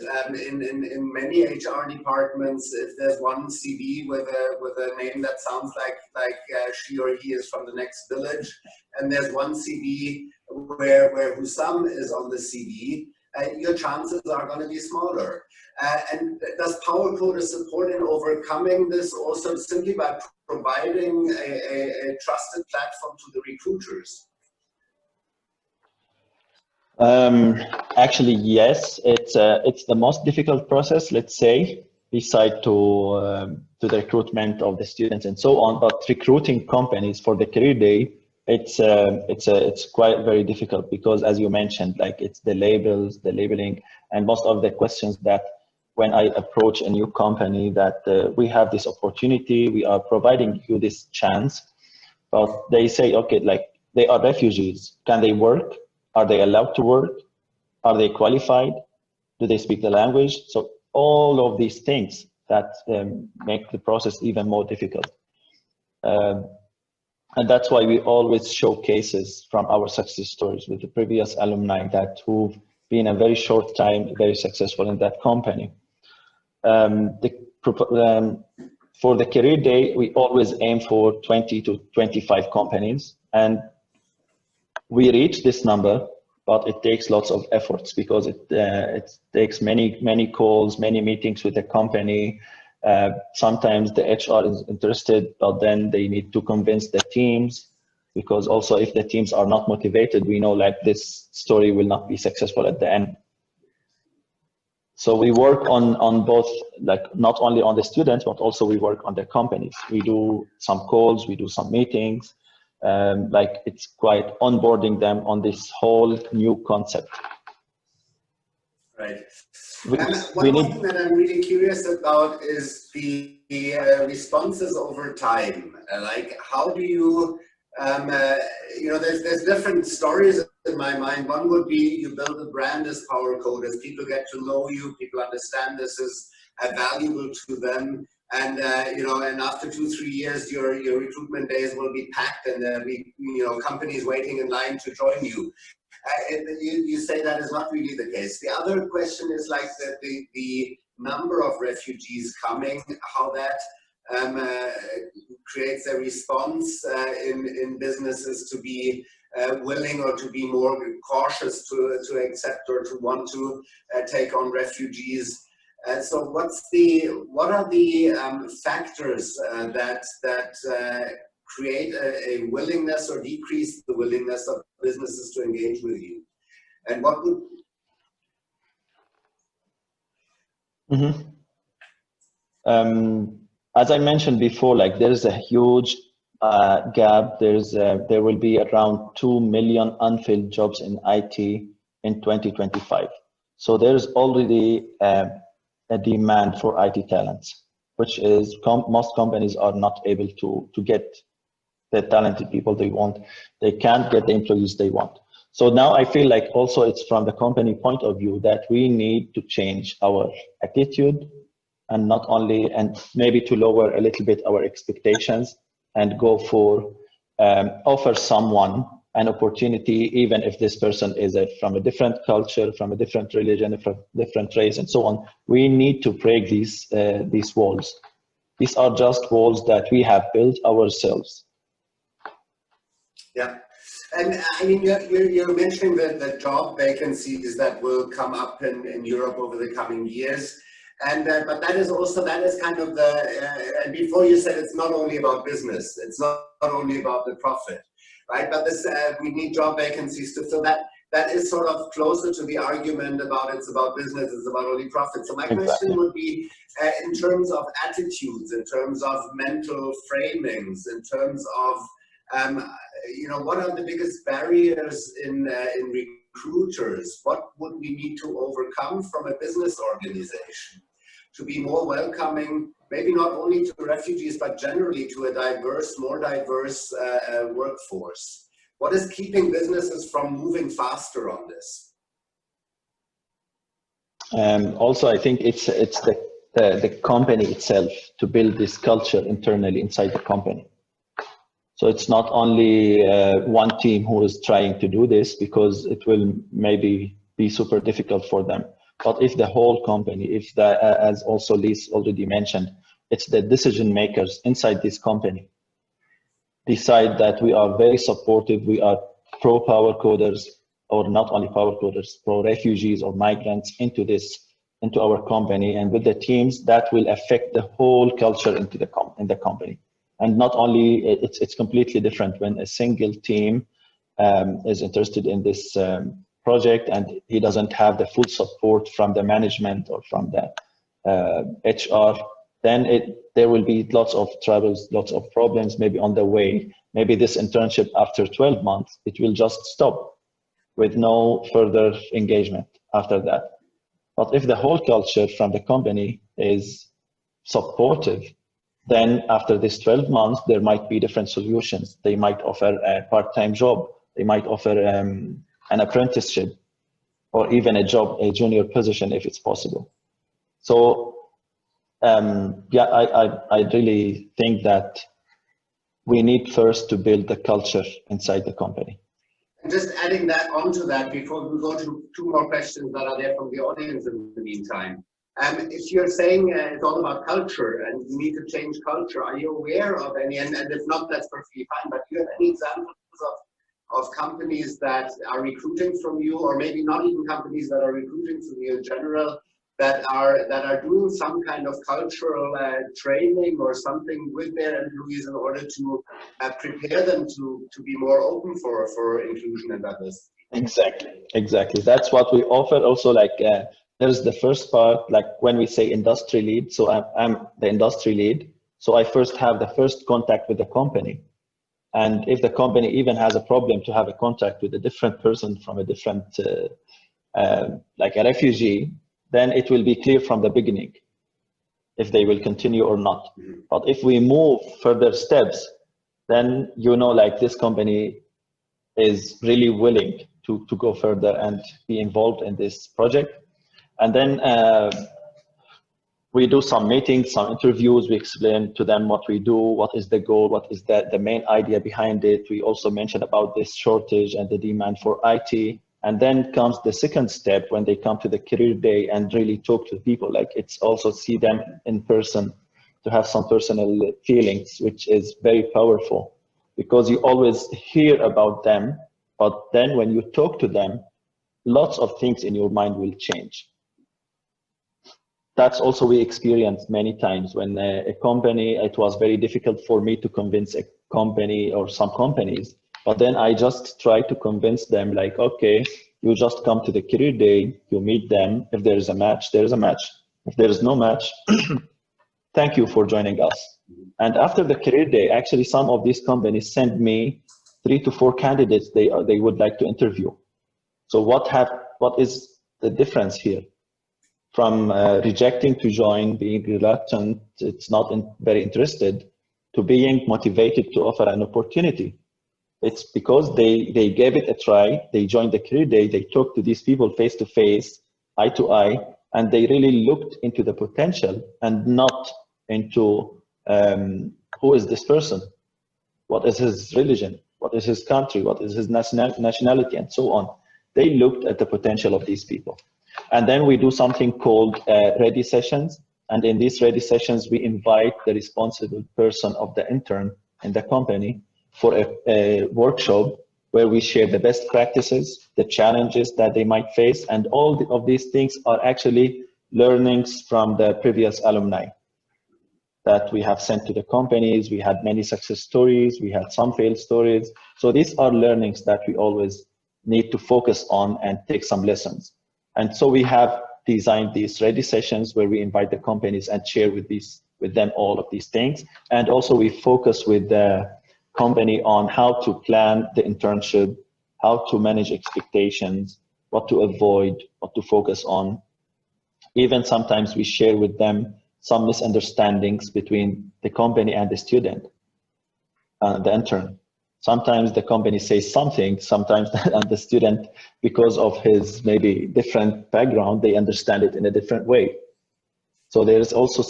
in many HR departments, if there's one CV with a name that sounds like she or he is from the next village, and there's one CV where Hussam is on the CV, your chances are going to be smaller. And does PowerCoder support in overcoming this also simply by providing a trusted platform to the recruiters? Actually, yes, it's the most difficult process, let's say, beside to the recruitment of the students and so on. But recruiting companies for the career day, it's quite very difficult because, as you mentioned, like it's the labels, the labeling, and most of the questions that when I approach a new company that we have this opportunity, we are providing you this chance, but they say, okay, like they are refugees, can they work? Are they allowed to work? Are they qualified? Do they speak the language? So all of these things that make the process even more difficult. And that's why we always show cases from our success stories with the previous alumni that who've been a very short time very successful in that company. For the career day, we always aim for 20 to 25 companies, and we reach this number, but it takes lots of efforts because it takes many calls, many meetings with the company. Sometimes the HR is interested, but then they need to convince the teams, because also if the teams are not motivated, we know like this story will not be successful at the end. So we work on both, like not only on the students, but also we work on the companies. We do some calls, we do some meetings. Like it's quite onboarding them on this whole new concept. Right. One thing that I'm really curious about is the responses over time. Like, how do you, there's different stories in my mind. One would be you build a brand as PowerCoders, people get to know you, people understand this is valuable to them. And and after 2-3 years, your recruitment days will be packed, and there'll be companies waiting in line to join you. You say that is not really the case. The other question is like the number of refugees coming, how that creates a response in businesses to be willing or to be more cautious to accept or to want to take on refugees. So what are the factors that create a willingness or decrease the willingness of businesses to engage with you? And what would... As I mentioned before, like there's a huge gap. There will be around 2 million unfilled jobs in IT in 2025. So there's already a demand for IT talents, which is most companies are not able to get the talented people they want. They can't get the employees they want. So now I feel like also it's from the company point of view that we need to change our attitude, and not only, and maybe to lower a little bit our expectations and go for offer someone an opportunity, even if this person is from a different culture, from a different religion, from different race, and so on. We need to break these walls. These are just walls that we have built ourselves. Yeah, and I mean, you're mentioning the job vacancies that will come up in Europe over the coming years. And but that is kind of the, and before you said it's not only about business, it's not only about the profit, right? But this, we need job vacancies to fill that. That is sort of closer to the argument about it's about business, it's about only profit. So my question would be, in terms of attitudes, in terms of mental framings, in terms of, what are the biggest barriers in recruiters? What would we need to overcome from a business organization to be more welcoming, maybe not only to refugees, but generally to a more diverse workforce? What is keeping businesses from moving faster on this? Also, I think it's the company itself to build this culture internally inside the company. So it's not only one team who is trying to do this, because it will maybe be super difficult for them. But if the whole company, if the, as also Lise already mentioned, it's the decision makers inside this company decide that we are very supportive, we are pro power coders, or not only power coders, pro refugees or migrants into our company, and with the teams, that will affect the whole culture into in the company. And not only, it's completely different when a single team is interested in this project and he doesn't have the full support from the management or from the HR, then there will be lots of troubles, lots of problems maybe on the way. Maybe this internship after 12 months, it will just stop with no further engagement after that. But if the whole culture from the company is supportive, then after this 12 months, there might be different solutions. They might offer a part-time job. They might offer an apprenticeship, or even a job, a junior position if it's possible. So yeah, I really think that we need first to build the culture inside the company. And just adding that onto that before we go to two more questions that are there from the audience in the meantime. If you're saying it's all about culture and you need to change culture, are you aware of any, and if not, that's perfectly fine, but do you have any examples of companies that are recruiting from you, or maybe not even companies that are recruiting from you in general, that are doing some kind of cultural training or something with their employees in order to prepare them to be more open for inclusion and diversity? Exactly. That's what we offer. Also, like there's the first part, like when we say industry lead. So I'm the industry lead. So I first have the first contact with the company. And if the company even has a problem to have a contact with a different person from a different, like a refugee, then it will be clear from the beginning if they will continue or not. But if we move further steps, then like this company is really willing to go further and be involved in this project. And then we do some meetings, some interviews, we explain to them what we do, what is the goal, what is the main idea behind it. We also mentioned about this shortage and the demand for IT. And then comes the second step when they come to the career day and really talk to people. Like it's also see them in person, to have some personal feelings, which is very powerful, because you always hear about them, but then when you talk to them, lots of things in your mind will change. That's also we experienced many times when a company, it was very difficult for me to convince a company or some companies, but then I just try to convince them like, okay, you just come to the career day, you meet them. If there is a match, there is a match. If there is no match, thank you for joining us. And after the career day, actually some of these companies send me 3 to 4 candidates they would like to interview. So what is the difference here? From rejecting to join, being reluctant, it's not very interested, to being motivated to offer an opportunity. It's because they gave it a try, they joined the career day, they talked to these people face to face, eye to eye, and they really looked into the potential and not into who is this person, what is his religion, what is his country, what is his nationality, and so on. They looked at the potential of these people. And then we do something called ready sessions. And in these ready sessions, we invite the responsible person of the intern in the company for a workshop where we share the best practices, the challenges that they might face, and all of these things are actually learnings from the previous alumni that we have sent to the companies. We had many success stories, we had some failed stories. So these are learnings that we always need to focus on and take some lessons. And so we have designed these ready sessions where we invite the companies and share with them all of these things. And also we focus with the company on how to plan the internship, how to manage expectations, what to avoid, what to focus on. Even sometimes we share with them some misunderstandings between the company and the student, the intern. Sometimes the company says something, sometimes and the student, because of his maybe different background, they understand it in a different way. So there is also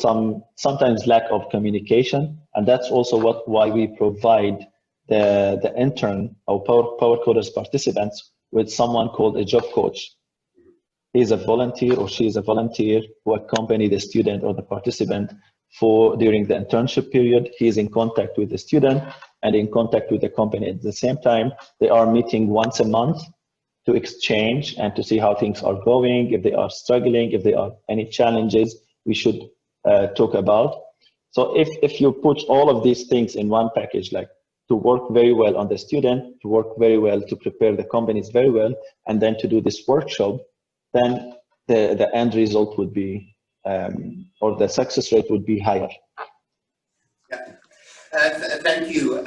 sometimes lack of communication, and that's also why we provide the intern or Power Coders participants with someone called a job coach. He is a volunteer or she is a volunteer who accompany the student or the participant during the internship period. He is in contact with the student and in contact with the company at the same time. They are meeting once a month to exchange and to see how things are going, if they are struggling, if there are any challenges we should talk about. So if you put all of these things in one package, like to work very well on the student, to work very well to prepare the companies very well, and then to do this workshop, then the end result would be, or the success rate would be higher. Yeah. Thank you.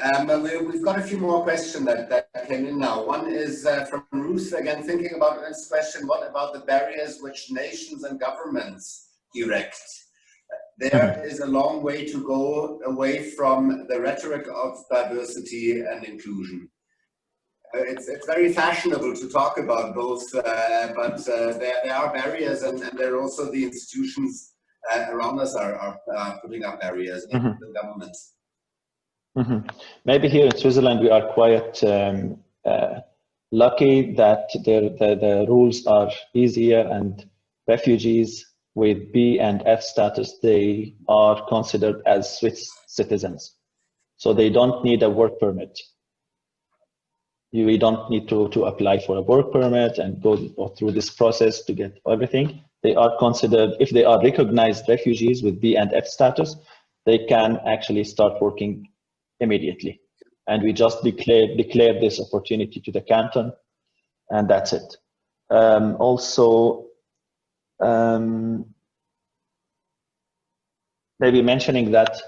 We've got a few more questions that came in now. One is from Ruth, again, thinking about this question, what about the barriers which nations and governments erect? There is a long way to go away from the rhetoric of diversity and inclusion. It's very fashionable to talk about both, but there are barriers, and there are also the institutions around us are putting up barriers, the governments. Maybe here in Switzerland we are quite lucky that the rules are easier, and refugees with B and F status, they are considered as Swiss citizens. So they don't need a work permit. We don't need to apply for a work permit and go through this process to get everything. They are considered, if they are recognized refugees with B and F status, they can actually start working immediately. And we just declare this opportunity to the canton, and that's it. Maybe mentioning that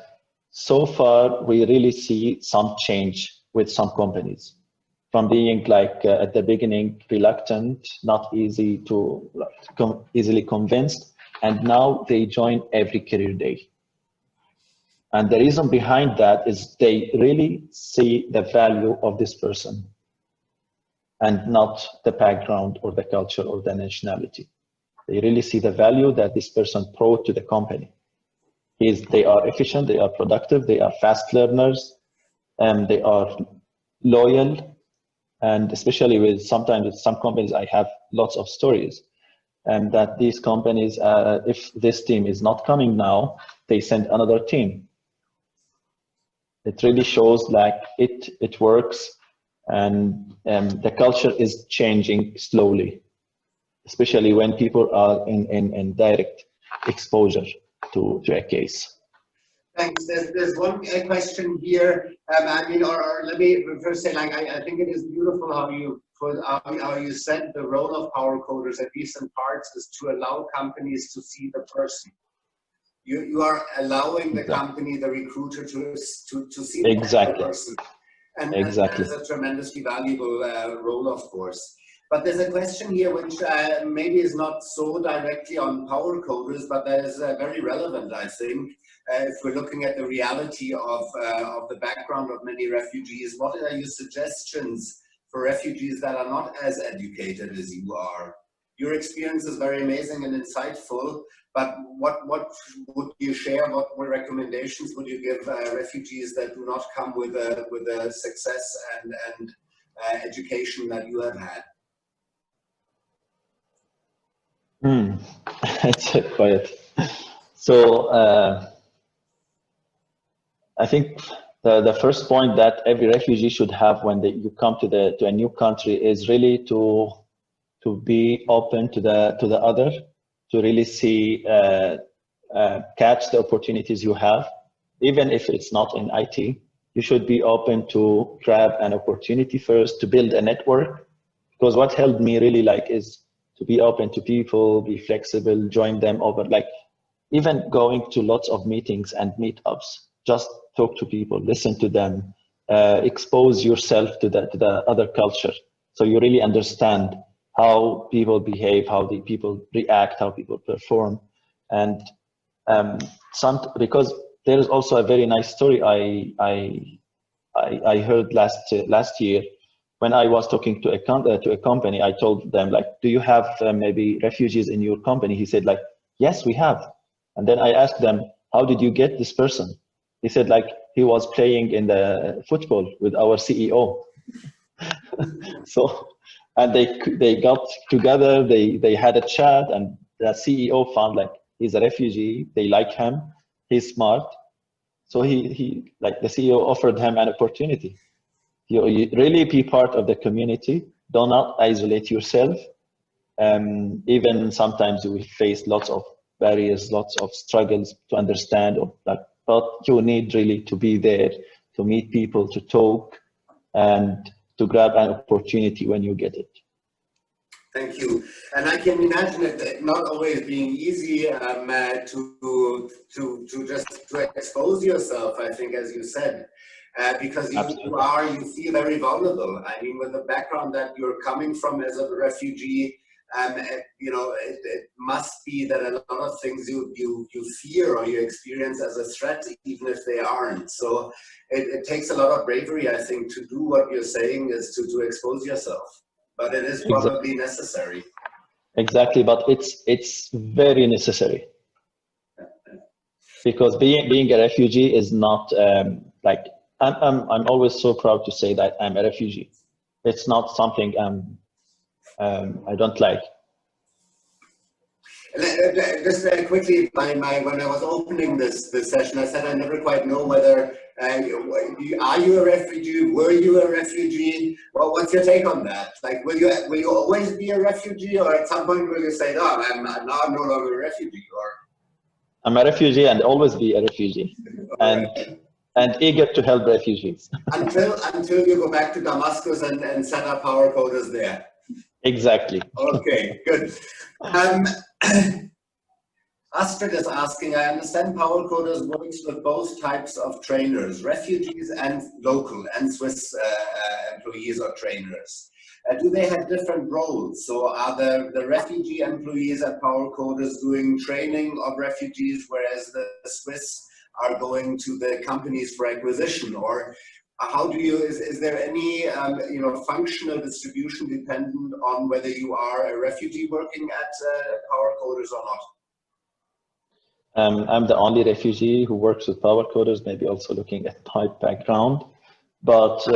so far we really see some change with some companies, from being like at the beginning reluctant, not easy to easily convinced, and now they join every career day. And the reason behind that is they really see the value of this person and not the background or the culture or the nationality. They really see the value that this person brought to the company. They are efficient, they are productive, they are fast learners, and they are loyal. And especially with sometimes with some companies, I have lots of stories. And that these companies, if this team is not coming now, they send another team. It really shows like it works, and the culture is changing slowly, especially when people are in direct exposure to a case. Thanks. There's one question here. I mean, or let me first say, like, I think it is beautiful how you said the role of power coders, at least in parts, is to allow companies to see the person. You are allowing the company, the recruiter, to see the person, and that is a tremendously valuable role, of course. But there's a question here which maybe is not so directly on power coders, but that is very relevant, I think. If we're looking at the reality of the background of many refugees, what are your suggestions for refugees that are not as educated as you are? Your experience is very amazing and insightful, but what would you share? What recommendations would you give refugees that do not come with a success and education that you have had? It's quiet. So I think the first point that every refugee should have when you come to a new country is really to be open to the other, to really see catch the opportunities you have, even if it's not in IT. You should be open to grab an opportunity first, to build a network, because what helped me really is to be open to people, be flexible, join them over, even going to lots of meetings and meetups. Just talk to people, listen to them, expose yourself to the other culture, so you really understand how people behave, how the people react, how people perform. And because there is also a very nice story I heard last year when I was talking to a company. I told them like, do you have maybe refugees in your company? He said like, yes, we have. And then I asked them, how did you get this person? He said like he was playing in the football with our CEO. So, and they got together, they had a chat, and the CEO found like he's a refugee, they like him, he's smart. So he like the CEO offered him an opportunity. You really be part of the community, do not isolate yourself. Even sometimes you will face lots of barriers, lots of struggles to understand, or like, but you need really to be there, to meet people, to talk, and to grab an opportunity when you get it. Thank you. And I can imagine it not always being easy to expose yourself, I think, as you said, because you feel very vulnerable. I mean, with the background that you're coming from as a refugee, you know, it must be that a lot of things you fear or you experience as a threat, even if they aren't. So it takes a lot of bravery, I think, to do what you're saying is to expose yourself. But it is probably necessary. Exactly, but it's very necessary, because being a refugee is not like I'm always so proud to say that I'm a refugee. It's not something I don't like. Just very quickly, when I was opening this session, I said I never quite know whether are you a refugee? Were you a refugee? Well, what's your take on that? Like, will you always be a refugee, or at some point will you say, no, I'm no longer a refugee? Or I'm a refugee and always be a refugee, and eager to help refugees. until you go back to Damascus and set up power quotas there. Exactly. Okay, good. Astrid is asking, I understand Power Coders works with both types of trainers, refugees and local and Swiss employees or trainers. Do they have different roles? So are the refugee employees at Power Coders doing training of refugees, whereas the Swiss are going to the companies for acquisition? Or how do you, is there any you know, functional distribution dependent on whether you are a refugee working at Power Coders or not? I'm the only refugee who works with Power Coders, maybe also looking at type background, but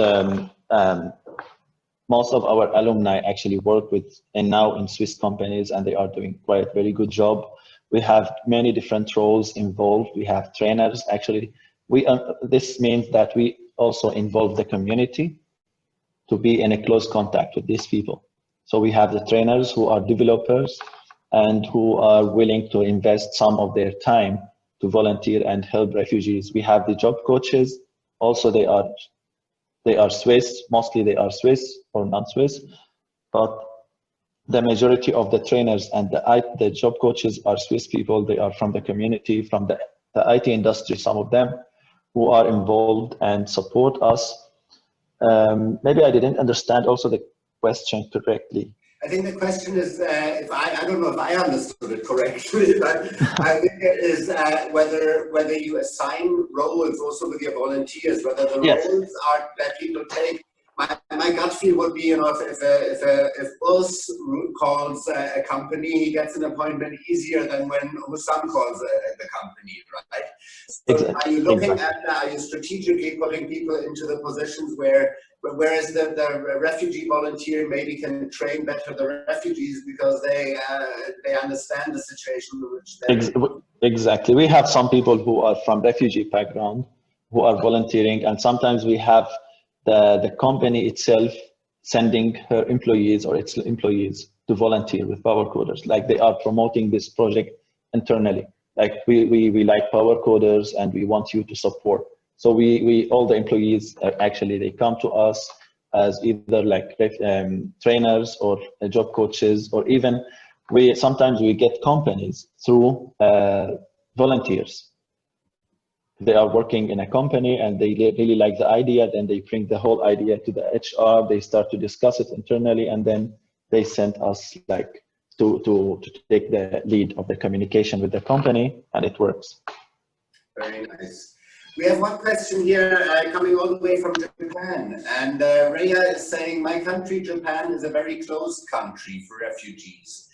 most of our alumni actually work with and now in Swiss companies, and they are doing quite a very good job. We have many different roles involved. We have trainers. Actually, this means that we also involve the community to be in a close contact with these people. So we have the trainers who are developers and who are willing to invest some of their time to volunteer and help refugees. We have the job coaches. Also, they are Swiss. Mostly they are Swiss or non-Swiss, but the majority of the trainers and the job coaches are Swiss people. They are from the community, from the IT industry, some of them, who are involved and support us. Maybe I didn't understand also the question correctly. I think the question is, if I don't know if I understood it correctly, but I think it is whether you assign roles also with your volunteers, whether the roles are that people take. My gut feel would be, you know, if Urs calls a company, he gets an appointment easier than when Hussam calls the company, right? So are you looking at, are you strategically putting people into the positions whereas the refugee volunteer maybe can train better the refugees because they understand the situation in which they're Exactly. We have some people who are from refugee background who are volunteering, and sometimes we have the company itself sending her employees or its employees to volunteer with Power Coders. Like they are promoting this project internally. Like we like Power Coders and we want you to support. So we all the employees actually, they come to us as either like trainers or job coaches, or even sometimes we get companies through volunteers. They are working in a company and they really like the idea, then they bring the whole idea to the HR, they start to discuss it internally, and then they send us like to take the lead of the communication with the company, and it works. Very nice. We have one question here coming all the way from Japan, and Rhea is saying, my country, Japan, is a very closed country for refugees.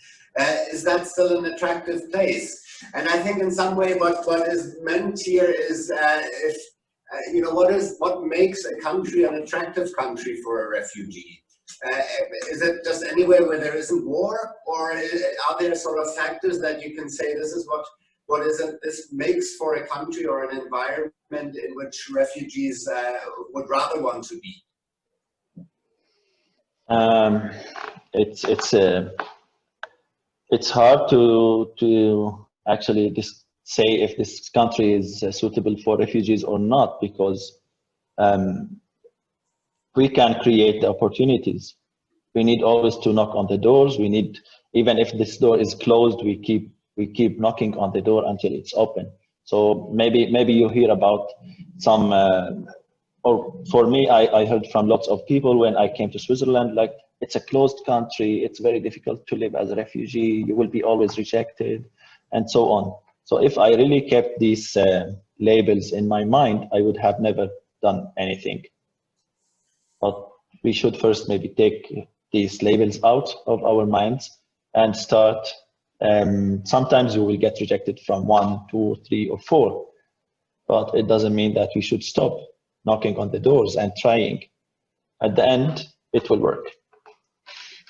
Is that still an attractive place? And I think in some way what is meant here is, if, you know, what makes a country an attractive country for a refugee? Is it just anywhere where there isn't war, or are there sort of factors that you can say this is what is it this makes for a country or an environment in which refugees would rather want to be? It's hard to actually say if this country is suitable for refugees or not, because we can create the opportunities. We need always to knock on the doors. We need, even if this door is closed, we keep knocking on the door until it's open. So maybe you hear about some, or for me, I heard from lots of people when I came to Switzerland, like, it's a closed country, it's very difficult to live as a refugee, you will be always rejected, and so on. So if I really kept these labels in my mind, I would have never done anything. But we should first maybe take these labels out of our minds and start. Sometimes you will get rejected from 1, 2, 3, or 4, but it doesn't mean that we should stop knocking on the doors and trying. At the end, it will work.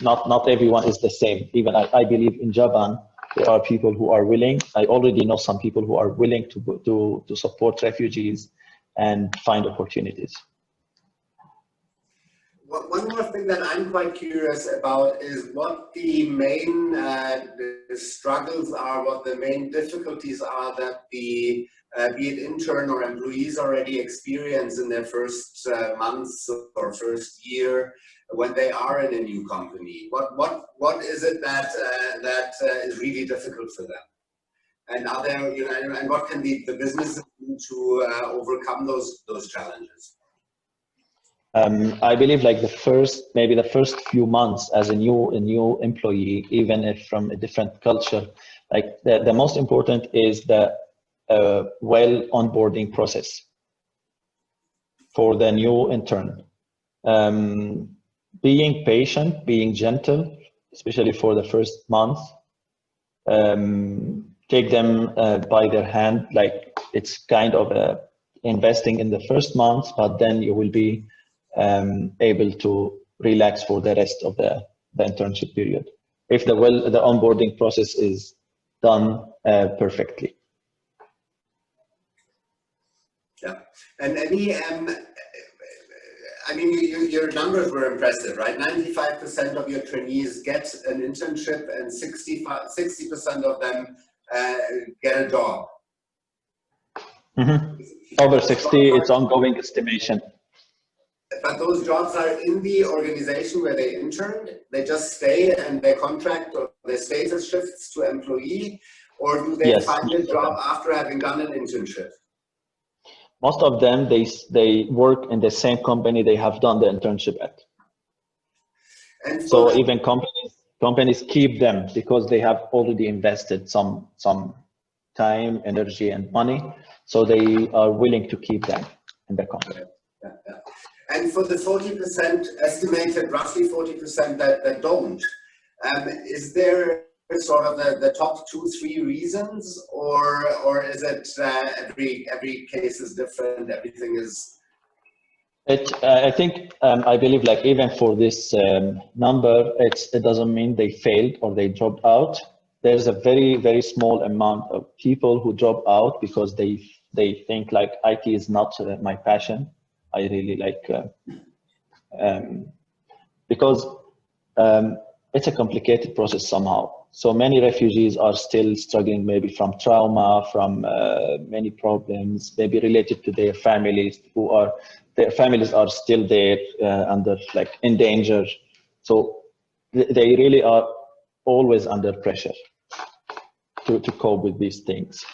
Not everyone is the same. Even I believe in Japan, there are people who are willing. I already know some people who are willing to support refugees and find opportunities. One more thing that I'm quite curious about is what the main struggles are, what the main difficulties are that the be it intern or employees already experience in their first months or first year when they are in a new company. What is it that is really difficult for them? And are there, you know, and what can the businesses do to overcome those challenges? I believe like maybe the first few months as a new employee, even if from a different culture, like the most important is the well onboarding process for the new intern. Being patient, being gentle, especially for the first month. Take them by their hand, like it's kind of investing in the first month, but then you will be able to relax for the rest of the internship period, if the onboarding process is done perfectly. Yeah, and any, I mean, your numbers were impressive, right? 95% of your trainees get an internship, and 60% of them get a job. Mm-hmm. Over 60, it's ongoing estimation. But those jobs are in the organization where they interned. They just stay, and their contract or their status shifts to employee, or do they find a job after having done an internship? Most of them, they work in the same company they have done the internship at. And so even companies keep them because they have already invested some time, energy, and money. So they are willing to keep them in the company. Yeah. And for the 40%, estimated roughly 40% that don't, is there sort of the top 2-3 reasons, or is it every case is different, everything is? I think I believe like even for this number, it doesn't mean they failed or they dropped out. There's a very small amount of people who drop out because they think like IT is not my passion. I really like because it's a complicated process somehow. So many refugees are still struggling maybe from trauma, from many problems, maybe related to their families their families are still there under like in danger. So they really are always under pressure to cope with these things.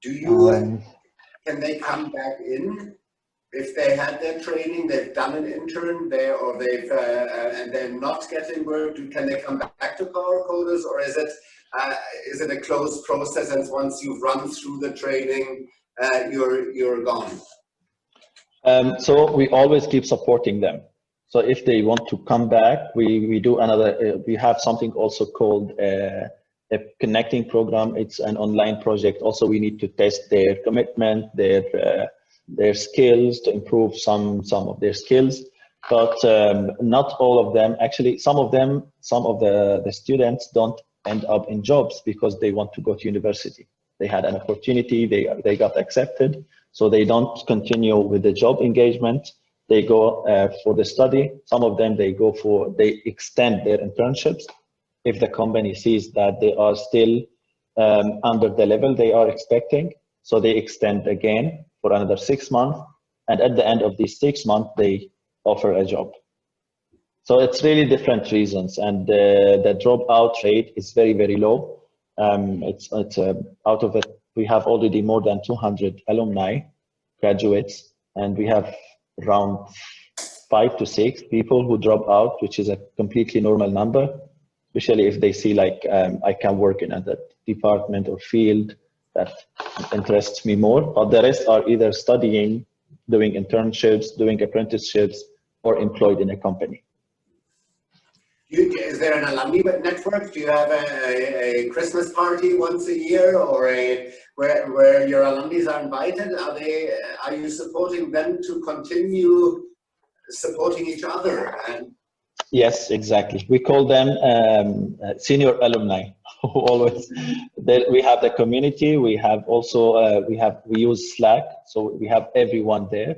Do you, can they come back in? If they had their training, they've done an intern there, or they've and they're not getting work, can they come back to Power Coders, or is it is it a closed process, and once you've run through the training, you're gone? So we always keep supporting them. So if they want to come back, we do another, we have something also called a connecting program. It's an online project. Also, we need to test their commitment, their skills, to improve some of their skills. But not all of them. Actually, some of the students don't end up in jobs because they want to go to university. They had an opportunity, they got accepted, so they don't continue with the job engagement. They go for the study. Some of them, they extend their internships if the company sees that they are still under the level they are expecting. So they extend again for another 6 months. And at the end of these 6 months, they offer a job. So it's really different reasons. And the dropout rate is very, very low. It's out of it, we have already more than 200 alumni, graduates, and we have around 5 to 6 people who drop out, which is a completely normal number, especially if they see like I can work in a department or field that interests me more. But the rest are either studying, doing internships, doing apprenticeships, or employed in a company. Is there an alumni network? Do you have a Christmas party once a year, or where your alumni are invited? Are you supporting them to continue supporting each other? Yes, exactly. We call them senior alumni. Always, we have the community. We have also we use Slack, so we have everyone there.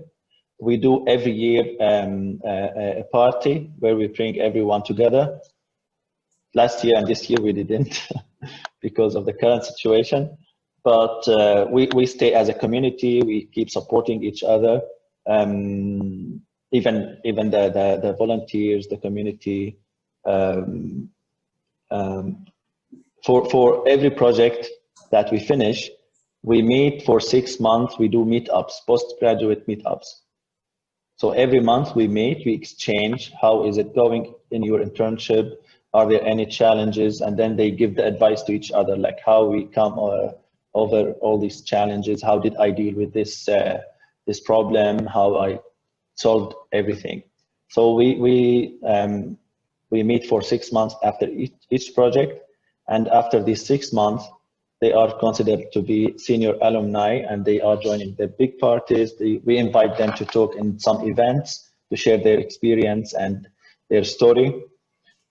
We do every year a party where we bring everyone together. Last year and this year we didn't because of the current situation. But we stay as a community. We keep supporting each other. Even the volunteers, the community. For every project that we finish, we meet for 6 months. We do meetups, postgraduate meetups. So every month we meet, we exchange, how is it going in your internship? Are there any challenges? And then they give the advice to each other, like how we come over all these challenges. How did I deal with this problem? How I solved everything. So we meet for 6 months after each project. And after these 6 months, they are considered to be senior alumni, and they are joining the big parties. We invite them to talk in some events to share their experience and their story.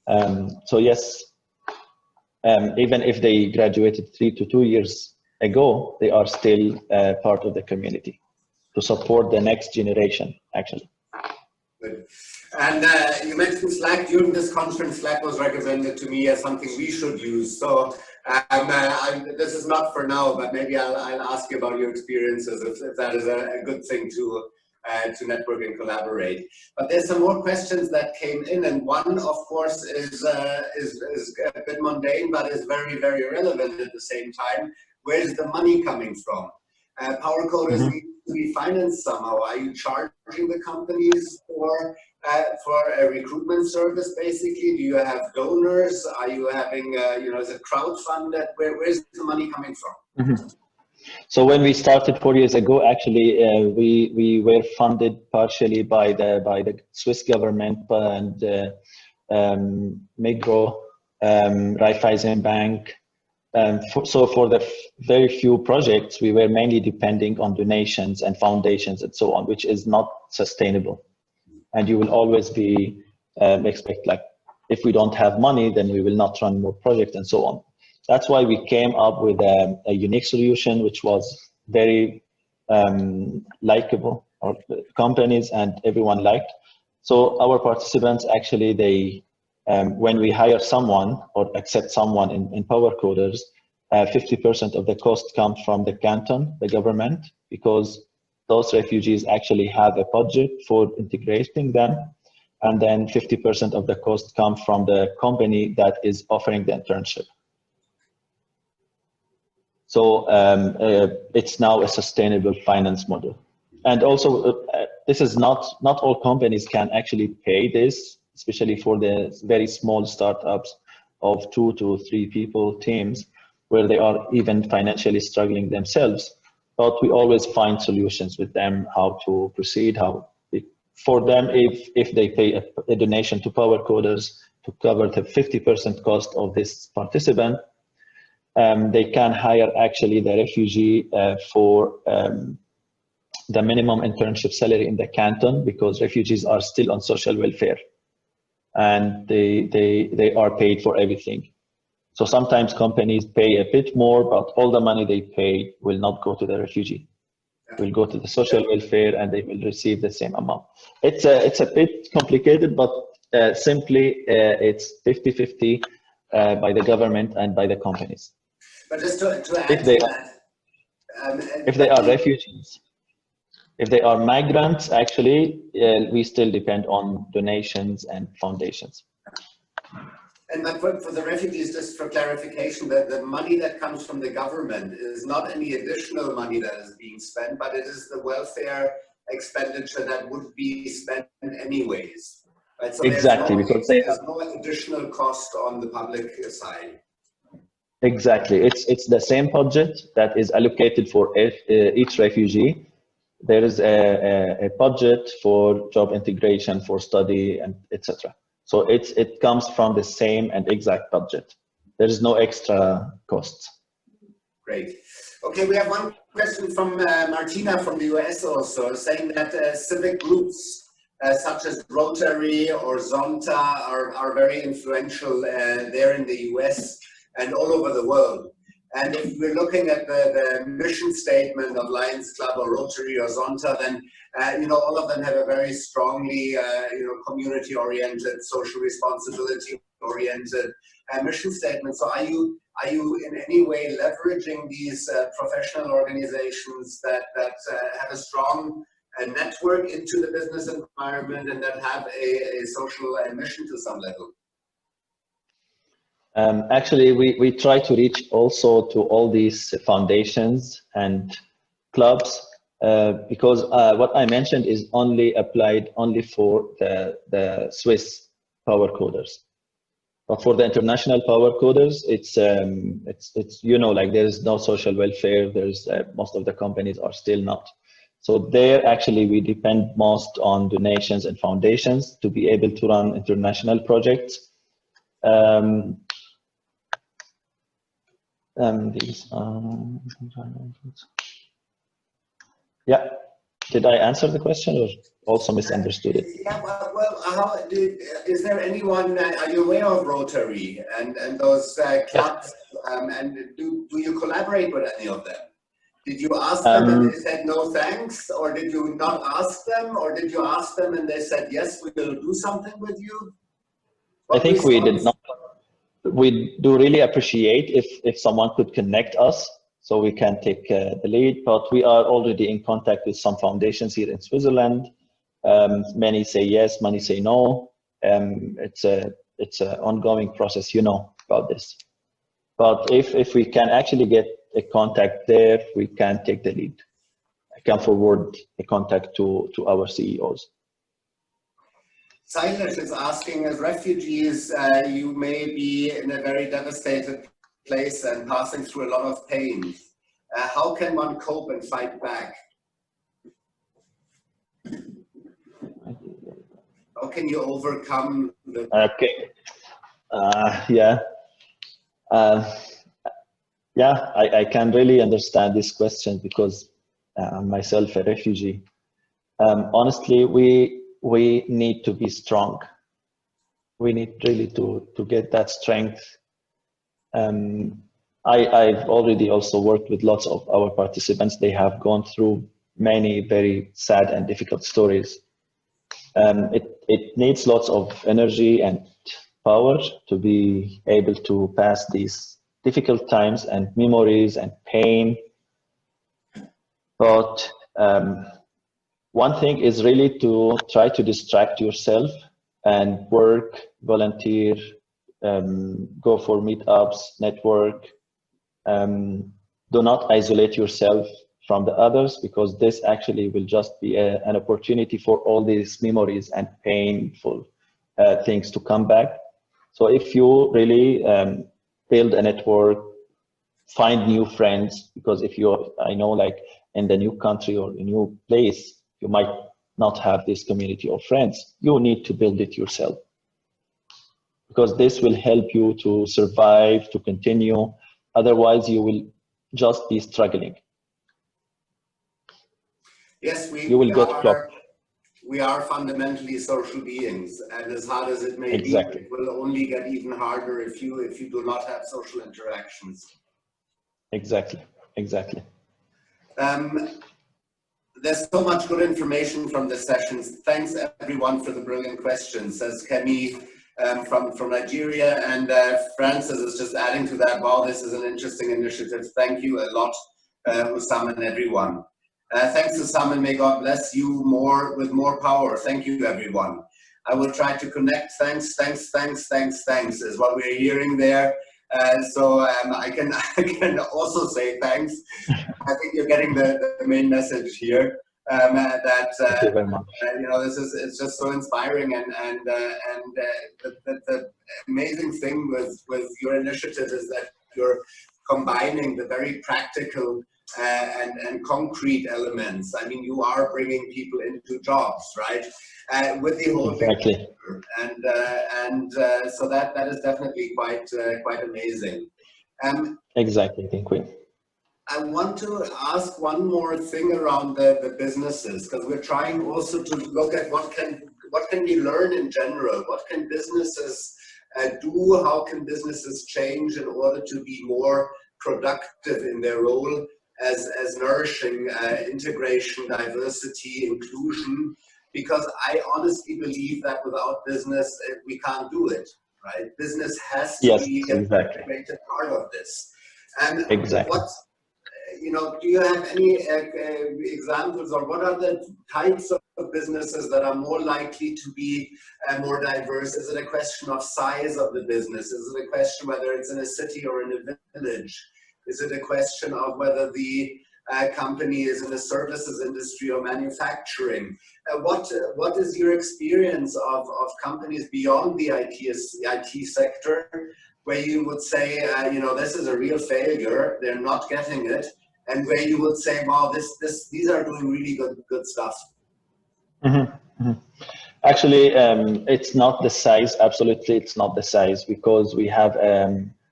So yes, even if they graduated 3 to 2 years ago, they are still part of the community to support the next generation, actually. Good. And you mentioned Slack. During this conference, Slack was recommended to me as something we should use. So this is not for now, but maybe I'll ask you about your experiences if that is a good thing to network and collaborate. But there's some more questions that came in, and one, of course, is a bit mundane, but is very, very relevant at the same time. Where's the money coming from? Power coders need to be financed somehow. Are you charging the companies for a recruitment service, basically? Do you have donors? Are you having, is it crowdfunded? Where's the money coming from? So when we started 4 years ago, actually, we were funded partially by the Swiss government and Migros, Raiffeisen Bank. So for the very few projects, we were mainly depending on donations and foundations and so on, which is not sustainable. And you will always be expect, like, if we don't have money, then we will not run more projects and so on. That's why we came up with a unique solution, which was very likable, or companies and everyone liked. So our participants, actually, they when we hire someone or accept someone in Power Coders, 50% of the cost comes from the canton, the government, because those refugees actually have a budget for integrating them. And then 50% of the cost comes from the company that is offering the internship. So it's now a sustainable finance model. And also, this is not all companies can actually pay this, especially for the very small startups of 2 to 3 people teams where they are even financially struggling themselves. But we always find solutions with them, how to proceed, for them, if they pay a donation to Power Coders to cover the 50% cost of this participant, they can hire actually the refugee for the minimum internship salary in the canton, because refugees are still on social welfare and they are paid for everything. So sometimes companies pay a bit more, but all the money they pay will not go to the refugee. It will go to the social welfare and they will receive the same amount. It's a bit complicated, but simply it's 50-50 by the government and by the companies. But just to add to that, if they are refugees, if they are migrants, actually, we still depend on donations and foundations. And for the refugees, just for clarification, the money that comes from the government is not any additional money that is being spent, but it is the welfare expenditure that would be spent anyways. Right? So exactly, because there's no additional cost on the public side. Exactly, it's the same budget that is allocated for each refugee. There is a budget for job integration, for study, and etc. So it comes from the same and exact budget. There is no extra costs. Great. Okay, we have one question from Martina from the US also, saying that civic groups such as Rotary or Zonta are very influential there in the US and all over the world. And if we're looking at the mission statement of Lions Club or Rotary or Zonta, then all of them have a very strongly community-oriented, social responsibility-oriented mission statement. So are you in any way leveraging these professional organizations that have a strong network into the business environment and that have a social mission to some level? Actually, we try to reach also to all these foundations and clubs because what I mentioned is only applied only for the Swiss power coders. But for the international power coders, it's like there is no social welfare. There's most of the companies are still not. So there actually we depend most on donations and foundations to be able to run international projects. Yeah, did I answer the question or also misunderstood it? Yeah, well, is there anyone, are you aware of Rotary and those clubs, and do you collaborate with any of them? Did you ask them and they said no thanks, or did you not ask them, or did you ask them and they said yes, we will do something with you? I think we did not. We do really appreciate if someone could connect us so we can take the lead, but we are already in contact with some foundations here in Switzerland. Many say yes, many say no. It's an ongoing process, about this. But if we can actually get a contact there, we can take the lead. I can forward a contact to our CEOs. Silas is asking, as refugees, you may be in a very devastated place and passing through a lot of pain. How can one cope and fight back? How can you overcome the... Okay. I can really understand this question because I'm myself a refugee. Honestly, we need to be strong. We need really to get that strength. I've already also worked with lots of our participants. They have gone through many very sad and difficult stories. It needs lots of energy and power to be able to pass these difficult times and memories and pain. But one thing is really to try to distract yourself and work, volunteer, go for meetups, network. Do not isolate yourself from the others, because this actually will just be an opportunity for all these memories and painful things to come back. So if you really build a network, find new friends, because if you're, I know, like in the new country or a new place, you might not have this community of friends. You need to build it yourself, because this will help you to survive, to continue. Otherwise, you will just be struggling. Yes, you will get blocked. We are fundamentally social beings, and as hard as it may be, it will only get even harder if you do not have social interactions. Exactly. There's so much good information from the sessions. Thanks everyone for the brilliant questions. Says Kemi from Nigeria, and Francis is just adding to that. Wow, this is an interesting initiative. Thank you a lot, Hussam and everyone. Thanks, Hussam, and may God bless you with more power. Thank you, everyone. I will try to connect. Thanks is what we're hearing there. So I can also say thanks. I think you're getting the main message here. Thank you very much. It's just so inspiring, and the amazing thing with your initiative is that you're combining the very practical and concrete elements. I mean, you are bringing people into jobs, right? With the whole exactly. picture. So that is definitely quite amazing. Exactly, thank you. I want to ask one more thing around the businesses, because we're trying also to look at what can we learn in general. What can businesses do? How can businesses change in order to be more productive in their role as nourishing integration, diversity, inclusion? Because I honestly believe that without business, we can't do it, right? Business has to be an integrated part of this. And do you have any examples, or what are the types of businesses that are more likely to be more diverse? Is it a question of size of the business? Is it a question whether it's in a city or in a village? Is it a question of whether the company is in the services industry or manufacturing? What is your experience of companies beyond the IT sector, where you would say, this is a real failure, they're not getting it, and where you would say, wow, these are doing really good stuff? Actually, it's not the size. Absolutely, it's not the size, because we have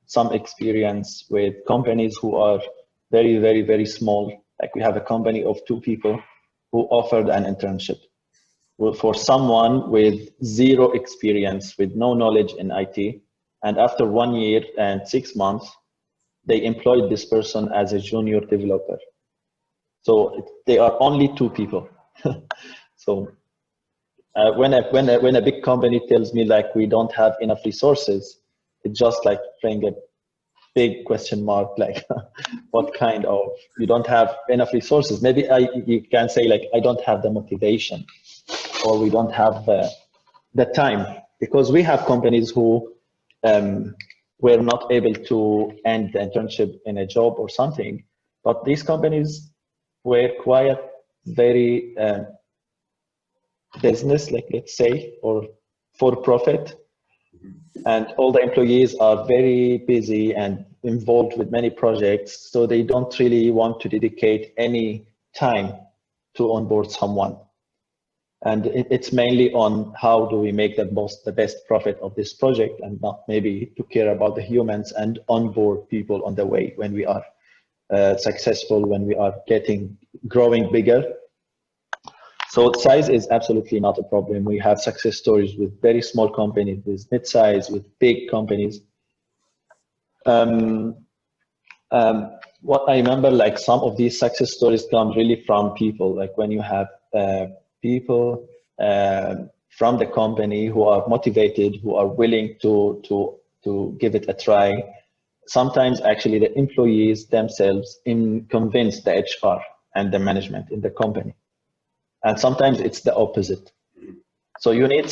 some experience with companies who are very, very, very small. Like we have a company of 2 people who offered an internship for someone with 0 experience, with no knowledge in IT. And after 1 year and 6 months, they employed this person as a junior developer. So they are only 2 people. So when a big company tells me like we don't have enough resources, it's just like playing a big question mark, like what kind of, you don't have enough resources. Maybe you can say like, I don't have the motivation, or we don't have the time, because we have companies who were not able to end the internship in a job or something, but these companies were quite very business, like let's say, or for profit, and all the employees are very busy and involved with many projects, so they don't really want to dedicate any time to onboard someone. And it's mainly on how do we make the best profit of this project, and not maybe to care about the humans and onboard people on the way when we are successful, when we are growing bigger. So size is absolutely not a problem. We have success stories with very small companies, with mid-size, with big companies. What I remember, like some of these success stories come really from people, like when you have people from the company who are motivated, who are willing to give it a try. Sometimes actually the employees themselves convince the HR and the management in the company. And sometimes it's the opposite. So you need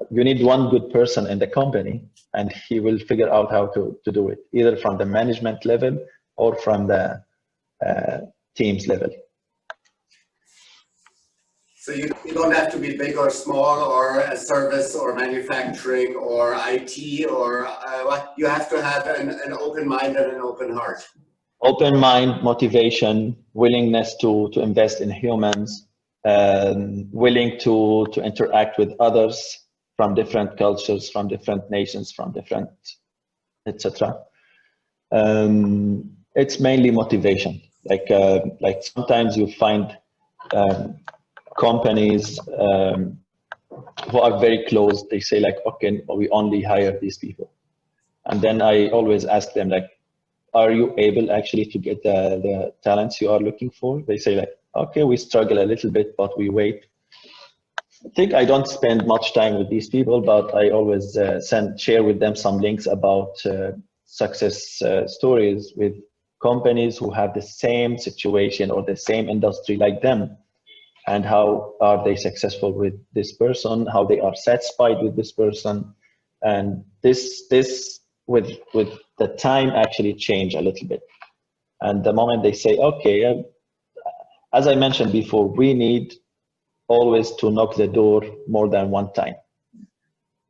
you need one good person in the company, and he will figure out how to do it, either from the management level or from the teams level. So you don't have to be big or small or a service or manufacturing or IT or what. You have to have an open mind and an open heart. Open mind, motivation, willingness to invest in humans, willing to interact with others from different cultures, from different nations, from different, etc. It's mainly motivation. Like sometimes you find companies who are very close. They say like, okay, we only hire these people, and then I always ask them like, are you able actually to get the talents you are looking for? They say like, okay, we struggle a little bit, but we wait. I think I don't spend much time with these people, but I always share with them some links about success stories with companies who have the same situation or the same industry like them, and how are they successful with this person, how they are satisfied with this person. And this with the time actually change a little bit. And the moment they say, okay, as I mentioned before, we need always to knock the door more than one time.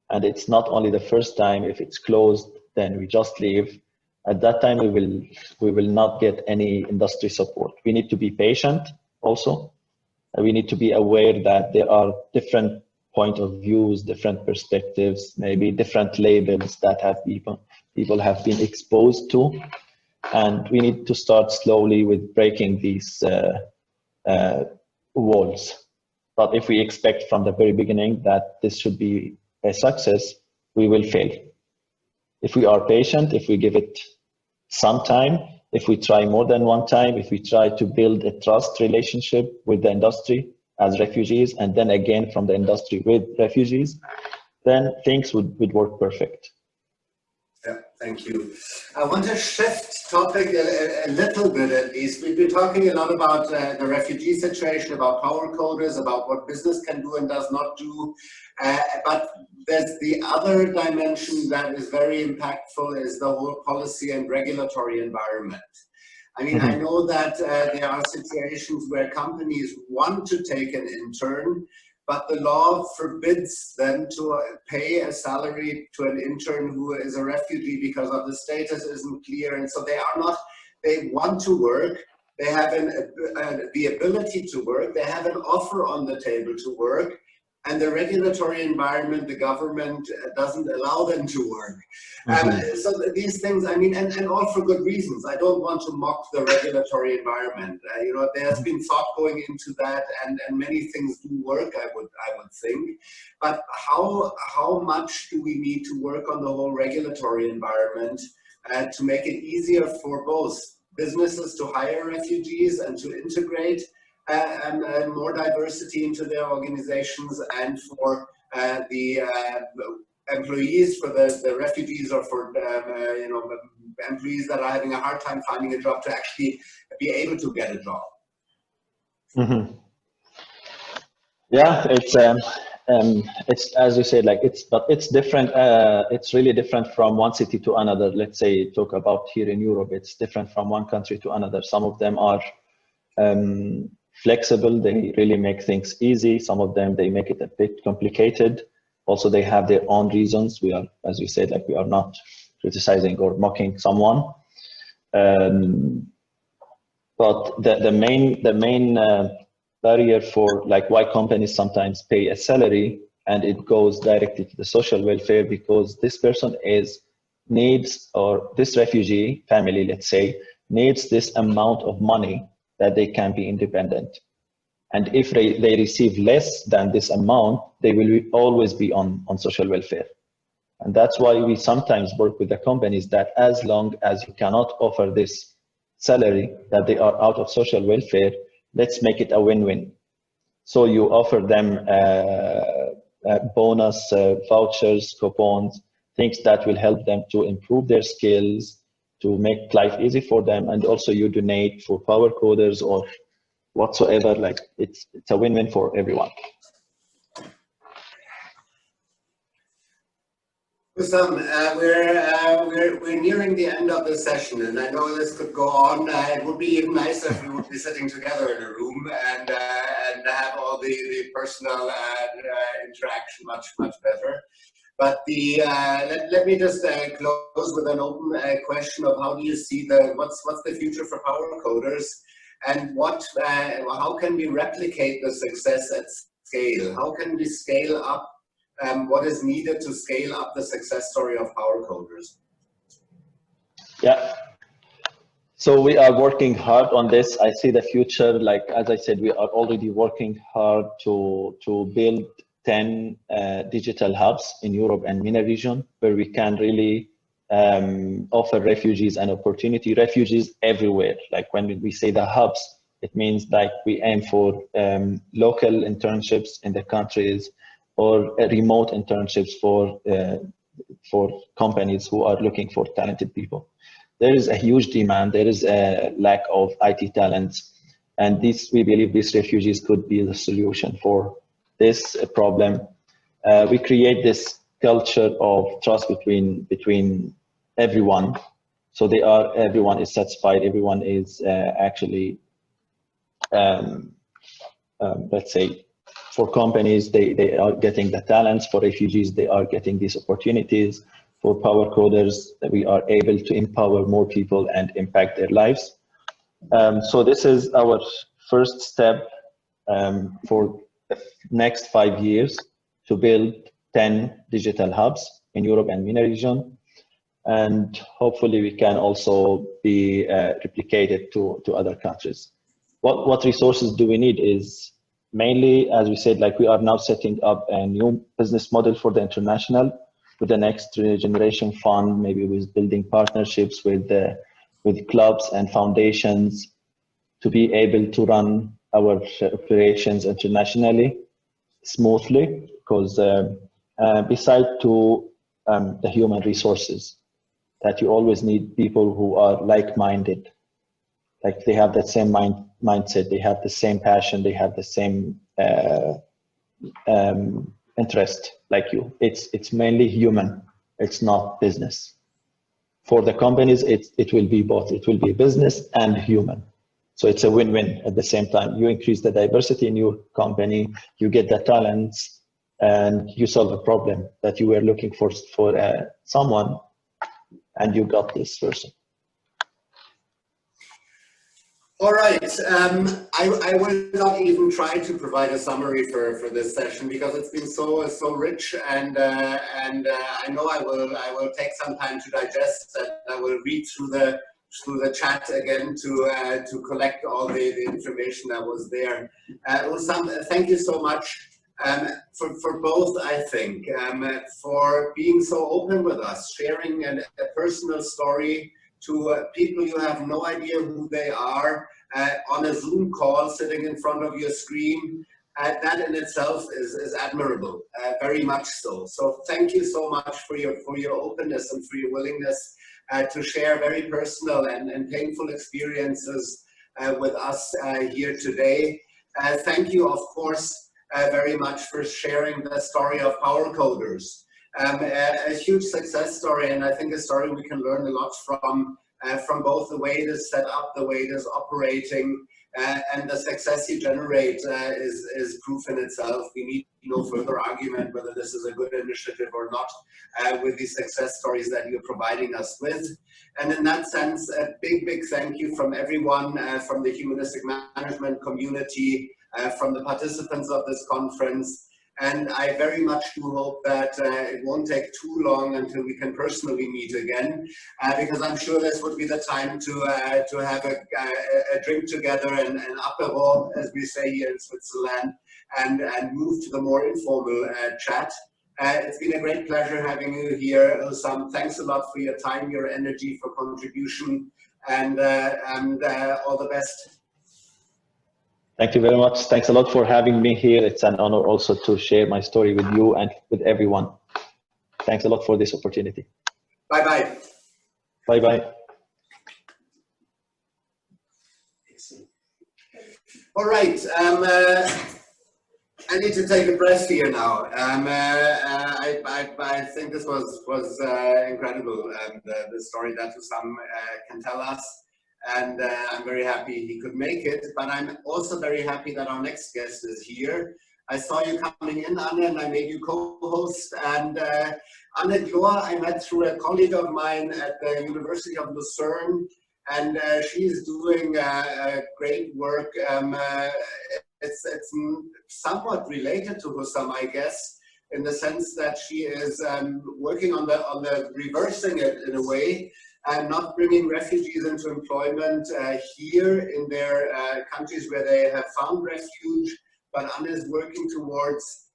And it's not only the first time. If it's closed, then we just leave. At that time, we will not get any industry support. We need to be patient also. We need to be aware that there are different point of views, different perspectives, maybe different labels that have people have been exposed to. And we need to start slowly with breaking these walls. But if we expect from the very beginning that this should be a success, we will fail. If we are patient, if we give it some time, if we try more than one time, if we try to build a trust relationship with the industry as refugees, and then again from the industry with refugees, then things would work perfect. Yeah, thank you. I want to shift topic a little bit at least. We've been talking a lot about the refugee situation, about power coders, about what business can do and does not do. But there's the other dimension that is very impactful, is the whole policy and regulatory environment. I mean, I know that there are situations where companies want to take an intern, but the law forbids them to pay a salary to an intern who is a refugee because of the status isn't clear. And so they want to work, they have the ability to work, they have an offer on the table to work, and the regulatory environment, the government doesn't allow them to work. So these things, I mean, and all for good reasons. I don't want to mock the regulatory environment. You know, there's been thought going into that, and many things do work, I would think. But how much do we need to work on the whole regulatory environment to make it easier for both businesses to hire refugees and to integrate and more diversity into their organizations, and for the employees, for the refugees, or for employees that are having a hard time finding a job to actually be able to get a job? Yeah, it's as you said, like it's different. It's really different from one city to another. Let's say talk about here in Europe, it's different from one country to another. Some of them are flexible, they really make things easy. Some of them, they make it a bit complicated. Also, they have their own reasons. We are, as we said, like we are not criticizing or mocking someone. But the main barrier for like why companies sometimes pay a salary and it goes directly to the social welfare, because this person needs, or this refugee family, let's say, needs this amount of money that they can be independent. And if they receive less than this amount, they will always be on social welfare. And that's why we sometimes work with the companies that as long as you cannot offer this salary, that they are out of social welfare, let's make it a win-win. So you offer them bonus, vouchers, coupons, things that will help them to improve their skills, to make life easy for them, and also you donate for power coders or whatsoever. Like it's a win-win for everyone. Hussam, we're we're nearing the end of the session, and I know this could go on. It would be even nicer if we would be sitting together in a room and have all the personal interaction much better. But let me just close with an open question of how do you see what's the future for power coders, and how can we replicate the success at scale? How can we scale up what is needed to scale up the success story of power coders? Yeah. So we are working hard on this. I see the future, like, as I said, we are already working hard to build 10 digital hubs in Europe and MENA region, where we can really offer refugees an opportunity, refugees everywhere. Like when we say the hubs, it means like we aim for local internships in the countries, or remote internships for companies who are looking for talented people. There is a huge demand. There is a lack of IT talents, and we believe these refugees could be the solution for this problem. We create this culture of trust between everyone, so everyone is satisfied. Everyone is actually, let's say, for companies, they are getting the talents. For refugees, they are getting these opportunities. For power coders, we are able to empower more people and impact their lives. So this is our first step for the next 5 years, to build 10 digital hubs in Europe and MENA region. And hopefully we can also be replicated to other countries. What resources do we need is mainly, as we said, like we are now setting up a new business model for the international, with the next generation fund, maybe with building partnerships with clubs and foundations to be able to run our operations internationally smoothly, because beside to the human resources, that you always need people who are like-minded, like they have that same mindset, they have the same passion, they have the same interest like you. It's mainly human, it's not business. For the companies, it will be both. It will be business and human. So it's a win-win at the same time. You increase the diversity in your company, you get the talents, and you solve a problem that you were looking for someone, and you got this person. All right, I will not even try to provide a summary for this session, because it's been so rich, and I know I will take some time to digest, and I will read through the chat again to collect all the information that was there. Thank you so much for both, I think, for being so open with us, sharing a personal story to people you have no idea who they are, on a Zoom call, sitting in front of your screen. That in itself is admirable, very much so. So thank you so much for your openness and for your willingness to share very personal and painful experiences with us here today. Thank you, of course, very much for sharing the story of power coders. A huge success story, and I think a story we can learn a lot from both the way it is set up, the way it is operating, and the success you generate is proof in itself. We need no further argument whether this is a good initiative or not with the success stories that you're providing us with. And in that sense, a big thank you from everyone, from the humanistic management community, from the participants of this conference. And I very much do hope that it won't take too long until we can personally meet again, because I'm sure this would be the time to have a drink together and an apéro, as we say here in Switzerland, and move to the more informal chat. It's been a great pleasure having you here, Hussam. Thanks a lot for your time, your energy, for contribution, and all the best. Thank you very much. Thanks a lot for having me here. It's an honor also to share my story with you and with everyone. Thanks a lot for this opportunity. Bye-bye. Bye-bye. All right. I need to take a breath here now. I think this was incredible, the story that Hussam can tell us, and I'm very happy he could make it. But I'm also very happy that our next guest is here. I saw you coming in, Anne, and I made you co-host. And Anne Glor, I met through a colleague of mine at the University of Lucerne, and she is doing great work. It's somewhat related to Hussam, I guess, in the sense that she is working on the reversing it in a way, and not bringing refugees into employment here in their countries where they have found refuge, but Anne is working towards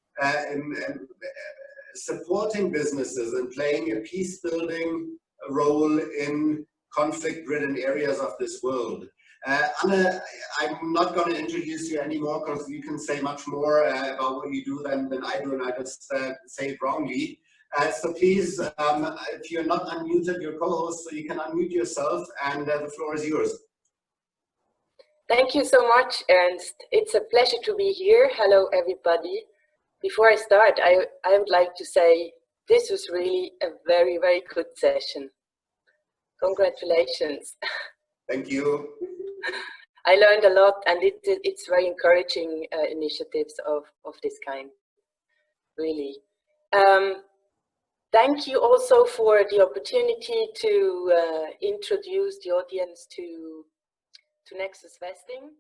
supporting businesses and playing a peace-building role in conflict-ridden areas of this world. Anne, I'm not going to introduce you anymore because you can say much more about what you do than I do, and I just say it wrongly. So please, if you're not unmuted, your co-host, so you can unmute yourself, and the floor is yours. Thank you so much, Ernst. It's a pleasure to be here. Hello, everybody. Before I start, I would like to say this was really a very, very good session. Congratulations. Thank you. I learned a lot, and it's very encouraging initiatives of this kind, really. Thank you also for the opportunity to introduce the audience to Nexus Vesting.